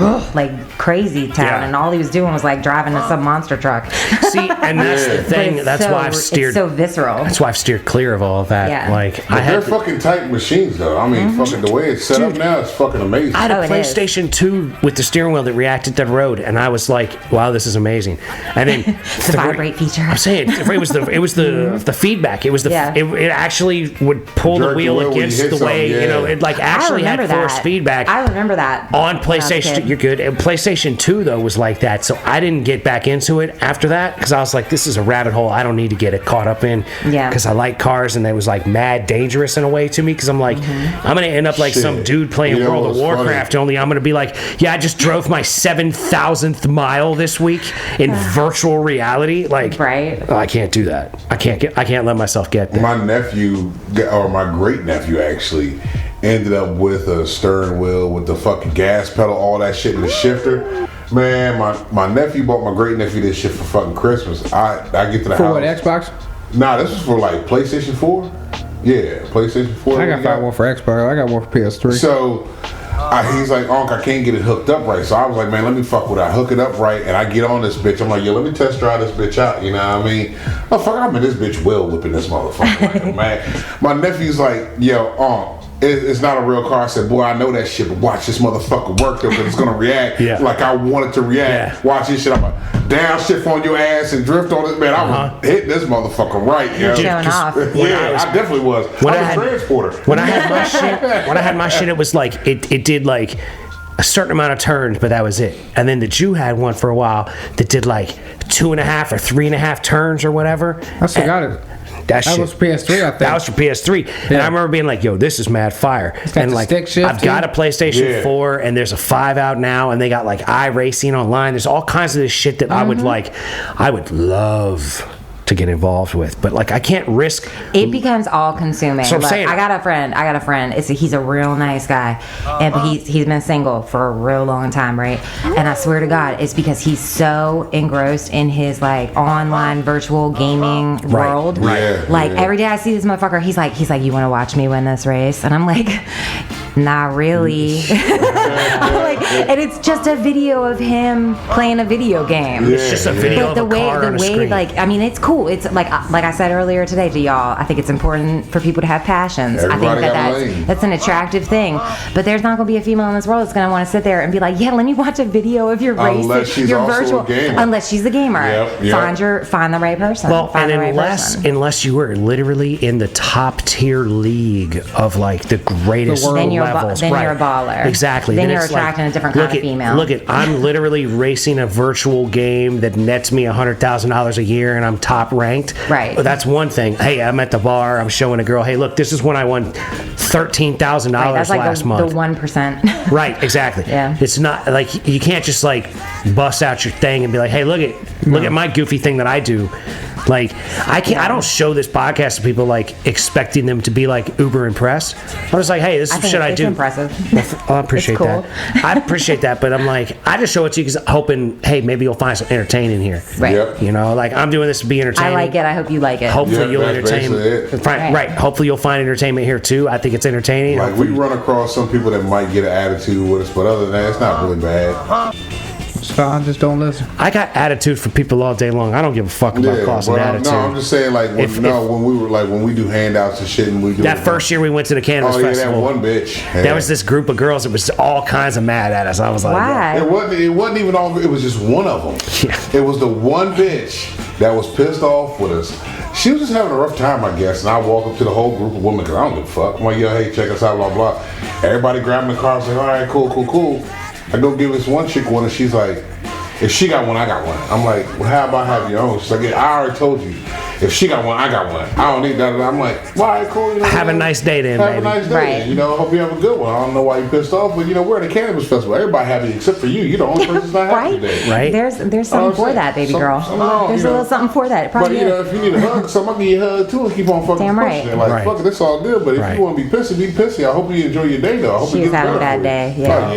Speaker 4: crazy town, and all he was doing was like driving some monster truck.
Speaker 1: See, and that's the thing. That's why I've steered.
Speaker 4: It's so visceral.
Speaker 1: That's why I've steered clear of all of that.
Speaker 4: Yeah.
Speaker 1: Like
Speaker 3: But they're fucking tight machines, though. I mean, fucking the way it's set up now, it's fucking amazing.
Speaker 1: I had a
Speaker 4: it is.
Speaker 1: PlayStation 2 with the steering wheel that reacted to the road, and I was like, "Wow, this is amazing." And then
Speaker 4: The vibrate feature.
Speaker 1: I'm saying it was the feedback. It was it actually would pull the
Speaker 3: Jerk the
Speaker 1: wheel
Speaker 3: wheel when you
Speaker 1: against
Speaker 3: hit
Speaker 1: the way
Speaker 3: something,
Speaker 1: it like actually had force feedback.
Speaker 4: I remember that
Speaker 1: On
Speaker 4: when I was a
Speaker 1: PlayStation,
Speaker 4: kid.
Speaker 1: you're good. And PlayStation 2 though was like that, so I didn't get back into it after that because I was like, this is a rabbit hole I don't need to get it caught up in.
Speaker 4: Yeah.
Speaker 1: Because I like cars, and it was like mad dangerous in a way to me because I'm like, I'm gonna end up like some dude playing
Speaker 3: You know
Speaker 1: World of
Speaker 3: what's
Speaker 1: Warcraft. Only I'm gonna be like, yeah, I just drove my 7,000th mile this week in virtual reality. Like,
Speaker 4: Right.
Speaker 1: I can't do that. I can't let myself get there.
Speaker 3: My nephew, or my great nephew actually, ended up with a steering wheel with the fucking gas pedal, all that shit in the shifter. Man, my nephew bought my great nephew this shit for fucking Christmas. I get to the
Speaker 2: For
Speaker 3: house.
Speaker 2: what, Xbox?
Speaker 3: Nah, this was for like PlayStation 4. Yeah, PlayStation 4.
Speaker 2: I got one for Xbox. I got one for PS3.
Speaker 3: So he's like, Unc, I can't get it hooked up right. So I was like, man, let me fuck with it. I hook it up right, and I get on this bitch. I'm like, yo, let me test drive this bitch out. You know what I mean? Oh, fuck, I'm in this bitch wheel whipping this motherfucker. Like, man, my nephew's like, yo, Unc, it's not a real car. I said, boy, I know that shit, but watch this motherfucker work though, because it's gonna react like I want it to react.
Speaker 1: Yeah.
Speaker 3: Watch this shit. I'm like, downshift on your ass and drift on it. Man, I was hitting this motherfucker right. Yo.
Speaker 4: Showing off.
Speaker 3: Yeah, I definitely was.
Speaker 1: When
Speaker 3: I
Speaker 1: I
Speaker 3: was
Speaker 1: had-
Speaker 3: a transporter.
Speaker 1: When I had my shit, it was like it did like a certain amount of turns, but that was it. And then the Jew had one for a while that did like 2.5 or 3.5 turns or whatever.
Speaker 2: I still got it.
Speaker 1: That shit,
Speaker 2: was PS3, I think.
Speaker 1: That was for PS3. And I remember being like, yo, this is mad fire.
Speaker 2: got
Speaker 1: And
Speaker 2: the
Speaker 1: like,
Speaker 2: stick shift,
Speaker 1: I've got a PlayStation 4, and there's a 5 out now, and they got like iRacing online. There's all kinds of this shit that I would love to get involved with, but like I can't risk.
Speaker 4: It becomes all consuming.
Speaker 1: So I'm
Speaker 4: Look,
Speaker 1: saying-
Speaker 4: I got a friend. He's a real nice guy, and he's been single for a real long time, right? And I swear to God, it's because he's so engrossed in his like online virtual gaming world.
Speaker 3: Yeah,
Speaker 4: Like
Speaker 3: yeah.
Speaker 4: every day I see this motherfucker, he's like, you want to watch me win this race? And I'm like, not really. Like, and it's just a video of him playing a video game.
Speaker 1: It's just a video
Speaker 4: But
Speaker 1: of a car on a screen.
Speaker 4: like, I mean, it's cool. It's like I said earlier today to y'all, I think it's important for people to have passions.
Speaker 3: Everybody
Speaker 4: I think
Speaker 3: got a lane.
Speaker 4: that's an attractive thing. But there's not going to be a female in this world that's going to want to sit there and be like, yeah, let me watch a video of your race.
Speaker 3: Unless she's
Speaker 4: your
Speaker 3: also
Speaker 4: virtual,
Speaker 3: a gamer.
Speaker 4: Unless she's a gamer.
Speaker 3: Yep.
Speaker 4: Find the right person.
Speaker 1: Well,
Speaker 4: find
Speaker 1: and
Speaker 4: the right person.
Speaker 1: unless you were literally in the top tier league of like the greatest
Speaker 2: world.
Speaker 4: Then you're a
Speaker 1: levels,
Speaker 4: then
Speaker 1: right.
Speaker 4: you're a baller.
Speaker 1: Exactly.
Speaker 4: Then you're
Speaker 1: it's like,
Speaker 4: attracting a different kind of female.
Speaker 1: Look at, I'm literally racing a virtual game that nets me $100,000 a year, and I'm top ranked.
Speaker 4: Right.
Speaker 1: But that's one thing. Hey, I'm at the bar. I'm showing a girl. Hey, look, this is when I won $13,000
Speaker 4: That's like
Speaker 1: last
Speaker 4: the
Speaker 1: month.
Speaker 4: 1%.
Speaker 1: Right, exactly.
Speaker 4: Yeah.
Speaker 1: It's not like you can't just like bust out your thing and be like, "Hey, look at my goofy thing that I do." Like I don't show this podcast to people like expecting them to be like uber impressed. I'm just like, "Hey, this
Speaker 4: I
Speaker 1: is
Speaker 4: think
Speaker 1: shit I
Speaker 4: it's
Speaker 1: do."
Speaker 4: impressive.
Speaker 1: I appreciate
Speaker 4: It's cool.
Speaker 1: that. I appreciate that, but I'm like, I just show it to you because hoping, hey, maybe you'll find some entertaining here.
Speaker 4: Right.
Speaker 3: Yep.
Speaker 1: You know, like I'm doing this to be
Speaker 4: I
Speaker 1: entertaining.
Speaker 4: like it. I hope you like it.
Speaker 1: Hopefully
Speaker 3: Yeah,
Speaker 1: you'll
Speaker 3: that's
Speaker 1: entertain.
Speaker 3: basically it.
Speaker 1: Right. Hopefully you'll find entertainment here too. I think it's entertaining.
Speaker 3: Like we run across some people that might get an attitude with us, but other than that, it's not really bad.
Speaker 2: It's fine, just don't listen.
Speaker 1: I got attitude for people all day long. I don't give a fuck about causing
Speaker 3: but
Speaker 1: attitude.
Speaker 3: no, I'm just saying like when we do handouts and shit and we do
Speaker 1: That first year we went to the Cannabis
Speaker 3: oh yeah,
Speaker 1: Festival,
Speaker 3: that one bitch.
Speaker 1: there was this group of girls that was all kinds of mad at us. I was like,
Speaker 4: Why?
Speaker 3: It wasn't even all. It was just one of them.
Speaker 1: Yeah.
Speaker 3: It was the one bitch that was pissed off with us. She was just having a rough time, I guess. And I walk up to the whole group of women because I don't give a fuck. I'm like, yo, hey, check us out, blah blah. Everybody grabbing the car, saying, all right, cool. I go give this one chick one, and she's like, if she got one, I got one. I'm like, well, how about have your own? She's like, yeah, I already told you. if she got one, I got one. I don't need that. I'm like, all right, cool. You know,
Speaker 1: Have a nice day then,
Speaker 3: have
Speaker 1: baby.
Speaker 3: a nice day.
Speaker 4: Right.
Speaker 3: Then. You know, hope you have a good one. I don't know why you pissed off, but you know, we're at a cannabis festival. Everybody happy except for you. You're the only person that's not happy
Speaker 4: Right?
Speaker 3: today.
Speaker 1: Right.
Speaker 4: There's something for that, baby girl. There's a little something for that. It
Speaker 3: But
Speaker 4: probably
Speaker 3: you know,
Speaker 4: is.
Speaker 3: if you need a hug, somebody give you a hug too and keep on fucking
Speaker 4: Damn right.
Speaker 3: pushing it. Like,
Speaker 1: Right.
Speaker 3: fuck it, it's all good. But if
Speaker 1: Right.
Speaker 3: you want to be pissy, be pissy. I hope you enjoy your day though. I hope
Speaker 4: She
Speaker 3: it
Speaker 4: was
Speaker 3: gets
Speaker 4: having a
Speaker 3: better
Speaker 4: bad
Speaker 3: for you.
Speaker 4: day, yeah.
Speaker 3: Oh,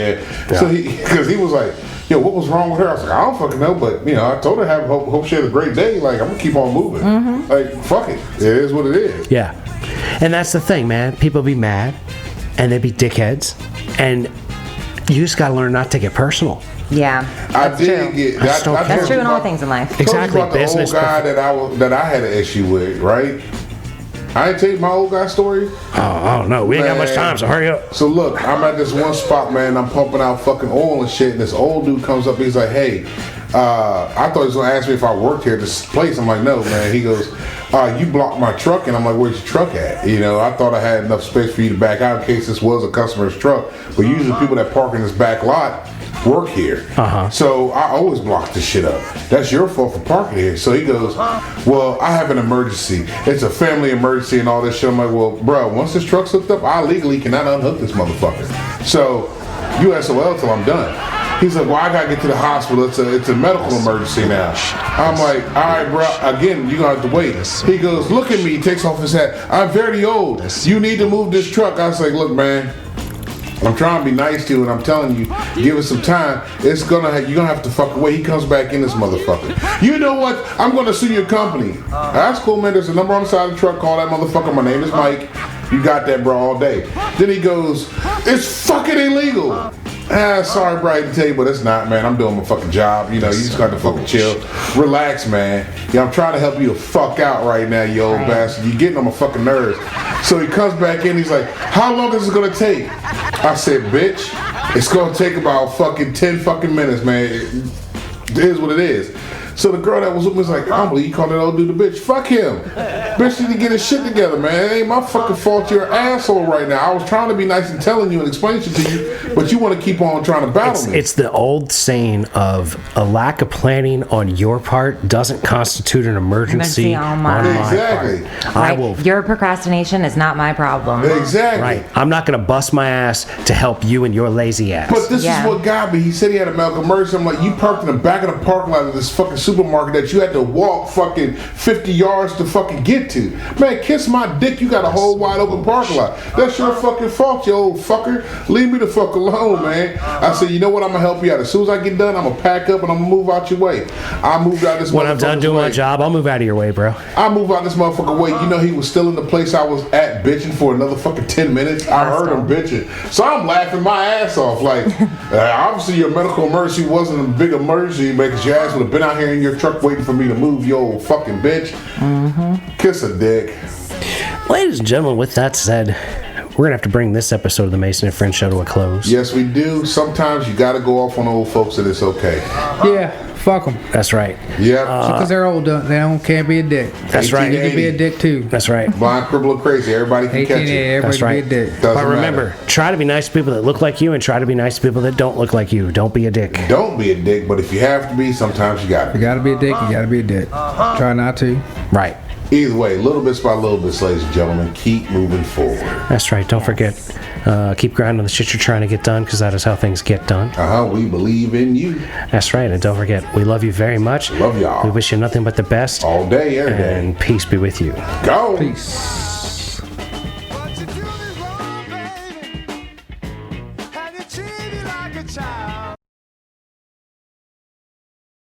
Speaker 3: yeah. So because he was like, yo, what was wrong with her? I was like, I don't fucking know, but you know, I told her hope she had a great day. Like, I'm gonna keep on moving.
Speaker 4: Mm-hmm.
Speaker 3: Like, fuck it. It is what it is.
Speaker 1: Yeah. And that's the thing, man. People be mad and they be dickheads. And you just got to learn not to get personal.
Speaker 4: Yeah,
Speaker 3: I
Speaker 4: that's
Speaker 3: did
Speaker 4: true.
Speaker 3: get.
Speaker 1: I just don't care.
Speaker 4: That's true in all things in life.
Speaker 1: Exactly.
Speaker 3: About the
Speaker 1: Business.
Speaker 3: old guy that I had an issue with, right? I ain't tell you my old guy story.
Speaker 1: Oh, no. We ain't got much time, so hurry up.
Speaker 3: So look, I'm at this one spot, man. I'm pumping out fucking oil and shit. And this old dude comes up. He's like, "Hey, I thought he was gonna ask me if I worked here at this place." I'm like, "No, man." He goes, "You blocked my truck," and I'm like, "Where's your truck at?" You know, I thought I had enough space for you to back out in case this was a customer's truck. But usually people that park in this back lot work here. So I always block this shit up. That's your fault for parking here. So he goes, "Well, I have an emergency. It's a family emergency and all this shit." I'm like, "Well, bro, once this truck's hooked up, I legally cannot unhook this motherfucker. So you SOL till I'm done." He's like, "Well, I gotta get to the hospital. It's a medical emergency now." I'm like, "All right, bro. Again, you gonna have to wait." He goes, "Look at me." He takes off his hat. "I'm very old. You need to move this truck." I was like, "Look, man. I'm trying to be nice to you, and I'm telling you, give it some time. You're gonna have to fuck away." He comes back in, this motherfucker. "You know what? I'm gonna sue your company." That's cool, man. There's a number on the side of the truck. Call that motherfucker. My name is Mike. You got that, bro, all day. Then he goes, "It's fucking illegal." Sorry, bro, I hate to tell you, but it's not, man. I'm doing my fucking job. You know, you just got to fucking chill. Relax, man. Yeah, I'm trying to help you the fuck out right now, you old bastard. You're getting on my fucking nerves. So he comes back in, he's like, "How long is it gonna take?" I said, "Bitch, it's gonna take about fucking 10 fucking minutes, man. It is what it is." So the girl that was with me was like, "I don't believe you called that old dude a bitch." Fuck him. Bitch need to get his shit together, man. It ain't my fucking fault you're an asshole right now. I was trying to be nice and telling you and explaining shit to you, but you want to keep on trying to battle me.
Speaker 1: It's the old saying of a lack of planning on your part doesn't constitute an emergency on my
Speaker 3: Exactly.
Speaker 1: part. I will.
Speaker 4: Your procrastination is not my problem.
Speaker 3: Exactly.
Speaker 1: Right. I'm not going to bust my ass to help you and your lazy ass.
Speaker 3: But this
Speaker 4: Yeah.
Speaker 3: is what got me. He said he had a medical emergency. I'm like, you parked in the back of the parking lot of this fucking supermarket that you had to walk fucking 50 yards to fucking get to. Man, kiss my dick. You got a whole wide open parking lot. That's your fucking fault, you old fucker. Leave me the fuck alone, man. I said, you know what? I'm going to help you out. As soon as I get done, I'm going to pack up and I'm going to move out your way. I moved out this
Speaker 1: when I'm done doing my
Speaker 3: way.
Speaker 1: job, I'll move out of your way, bro.
Speaker 3: I moved out this motherfucker way. You know he was still in the place I was at bitching for another fucking 10 minutes. I heard him bitching. So I'm laughing my ass off. Like, obviously your medical emergency wasn't a big emergency because your ass would have been out here in your truck waiting for me to move, you old fucking bitch. Kiss a dick.
Speaker 1: Ladies and gentlemen, with that said, we're going to have to bring this episode of the Mason and Friends show to a close.
Speaker 3: Yes, we do. Sometimes you got to go off on old folks and it's okay.
Speaker 2: Yeah, fuck them.
Speaker 1: That's right.
Speaker 3: Yeah.
Speaker 2: Because they're old, can't be a dick.
Speaker 1: That's right.
Speaker 2: You can be a dick too.
Speaker 1: That's right.
Speaker 3: Blind, cripple, or crazy. Everybody can catch it.
Speaker 2: Everybody
Speaker 1: That's
Speaker 2: can
Speaker 1: right.
Speaker 2: be a dick.
Speaker 3: Doesn't
Speaker 1: But remember,
Speaker 3: matter.
Speaker 1: try to be nice to people that look like you and try to be nice to people that don't look like you. Don't be a dick.
Speaker 3: Don't be a dick, but if you have to be, sometimes you got
Speaker 2: You
Speaker 3: to.
Speaker 2: gotta be a dick, you gotta be a dick. Try not to.
Speaker 1: Right.
Speaker 3: Either way, little bits by little bits, ladies and gentlemen, keep moving forward.
Speaker 1: That's right. Don't forget, keep grinding on the shit you're trying to get done because that is how things get done.
Speaker 3: We believe in you.
Speaker 1: That's right. And don't forget, we love you very much.
Speaker 3: Love y'all.
Speaker 1: We wish you nothing but the best.
Speaker 3: All day, every day.
Speaker 1: And peace be with you.
Speaker 3: Go.
Speaker 2: Peace.